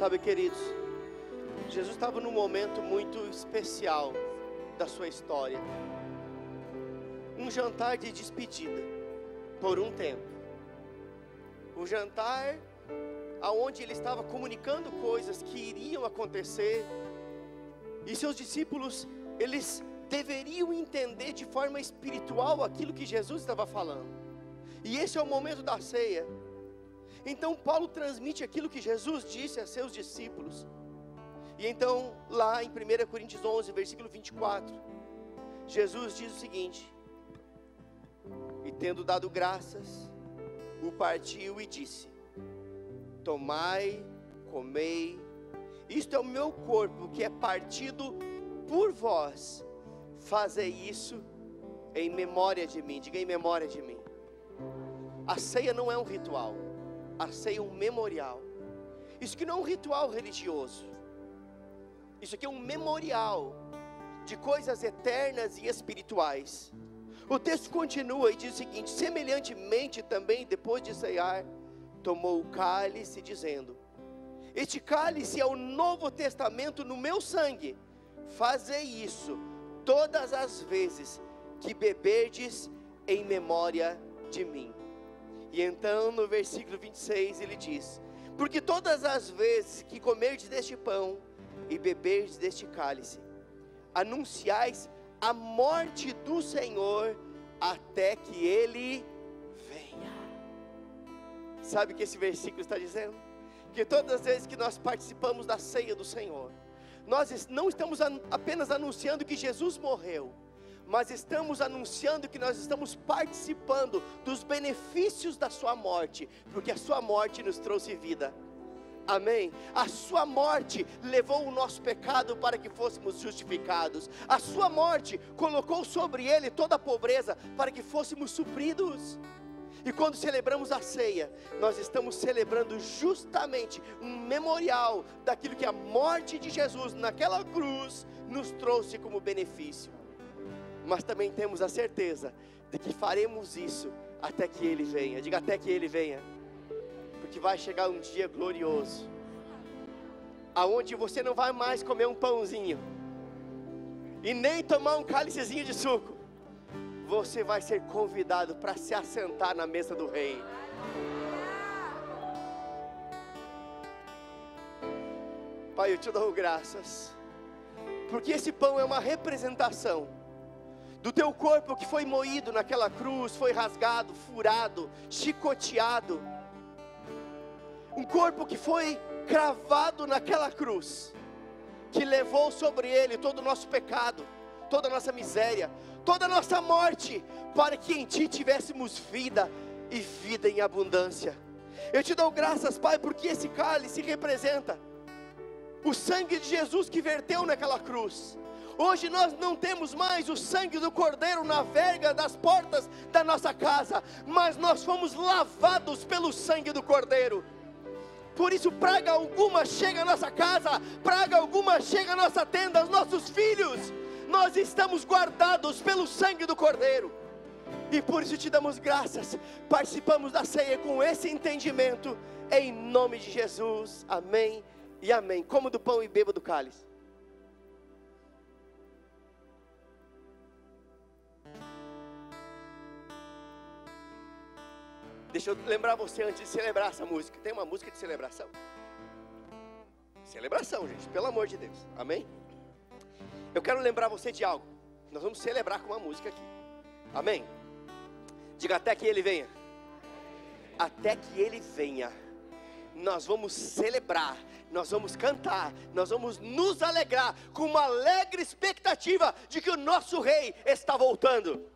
Sabe, queridos, Jesus estava num momento muito especial da sua história. Um jantar de despedida, por um tempo. Um jantar onde ele estava comunicando coisas que iriam acontecer. E seus discípulos, eles deveriam entender de forma espiritual aquilo que Jesus estava falando. E esse é o momento da ceia. Então Paulo transmite aquilo que Jesus disse a seus discípulos. E então lá em 1 Coríntios 11, versículo 24, Jesus diz o seguinte: e tendo dado graças, o partiu e disse: tomai, comei, isto é o meu corpo que é partido por vós, fazei isso em memória de mim. Diga: em memória de mim. A ceia não é um ritual, a ceia é um memorial. Isso aqui não é um ritual religioso, isso aqui é um memorial de coisas eternas e espirituais. O texto continua e diz o seguinte: semelhantemente também, depois de ceiar, tomou o cálice, dizendo: este cálice é o novo testamento no meu sangue, fazei isso todas as vezes que beberdes em memória de mim. E então no versículo 26 ele diz: porque todas as vezes que comerdes deste pão e beberdes deste cálice, anunciais a morte do Senhor até que Ele venha. Sabe o que esse versículo está dizendo? Que todas as vezes que nós participamos da ceia do Senhor, nós não estamos apenas anunciando que Jesus morreu, mas estamos anunciando que nós estamos participando dos benefícios da sua morte, porque a sua morte nos trouxe vida. Amém? A sua morte levou o nosso pecado para que fôssemos justificados. A sua morte colocou sobre ele toda a pobreza para que fôssemos supridos. E quando celebramos a ceia, nós estamos celebrando justamente um memorial daquilo que a morte de Jesus naquela cruz nos trouxe como benefício. Mas também temos a certeza de que faremos isso até que Ele venha. Diga: até que Ele venha. Porque vai chegar um dia glorioso, aonde você não vai mais comer um pãozinho e nem tomar um cálicezinho de suco. Você vai ser convidado para se assentar na mesa do rei. Pai, eu te dou graças, porque esse pão é uma representação do teu corpo que foi moído naquela cruz, foi rasgado, furado, chicoteado. Um corpo que foi cravado naquela cruz, que levou sobre ele todo o nosso pecado, toda a nossa miséria, toda a nossa morte, para que em ti tivéssemos vida e vida em abundância. Eu te dou graças, Pai, porque esse cálice representa o sangue de Jesus que verteu naquela cruz. Hoje nós não temos mais o sangue do Cordeiro na verga das portas da nossa casa, mas nós fomos lavados pelo sangue do Cordeiro. Por isso praga alguma chega à nossa casa, praga alguma chega à nossa tenda, aos nossos filhos. Nós estamos guardados pelo sangue do Cordeiro. E por isso te damos graças. Participamos da ceia com esse entendimento, em nome de Jesus. Amém e amém. Como do pão e beba do cálice. Deixa eu lembrar você antes de celebrar essa música. Tem uma música de celebração. Celebração, gente, pelo amor de Deus. Amém? Eu quero lembrar você de algo. Nós vamos celebrar com uma música aqui. Amém? Diga: até que Ele venha. Até que Ele venha. Nós vamos celebrar, nós vamos cantar, nós vamos nos alegrar com uma alegre expectativa de que o nosso Rei está voltando.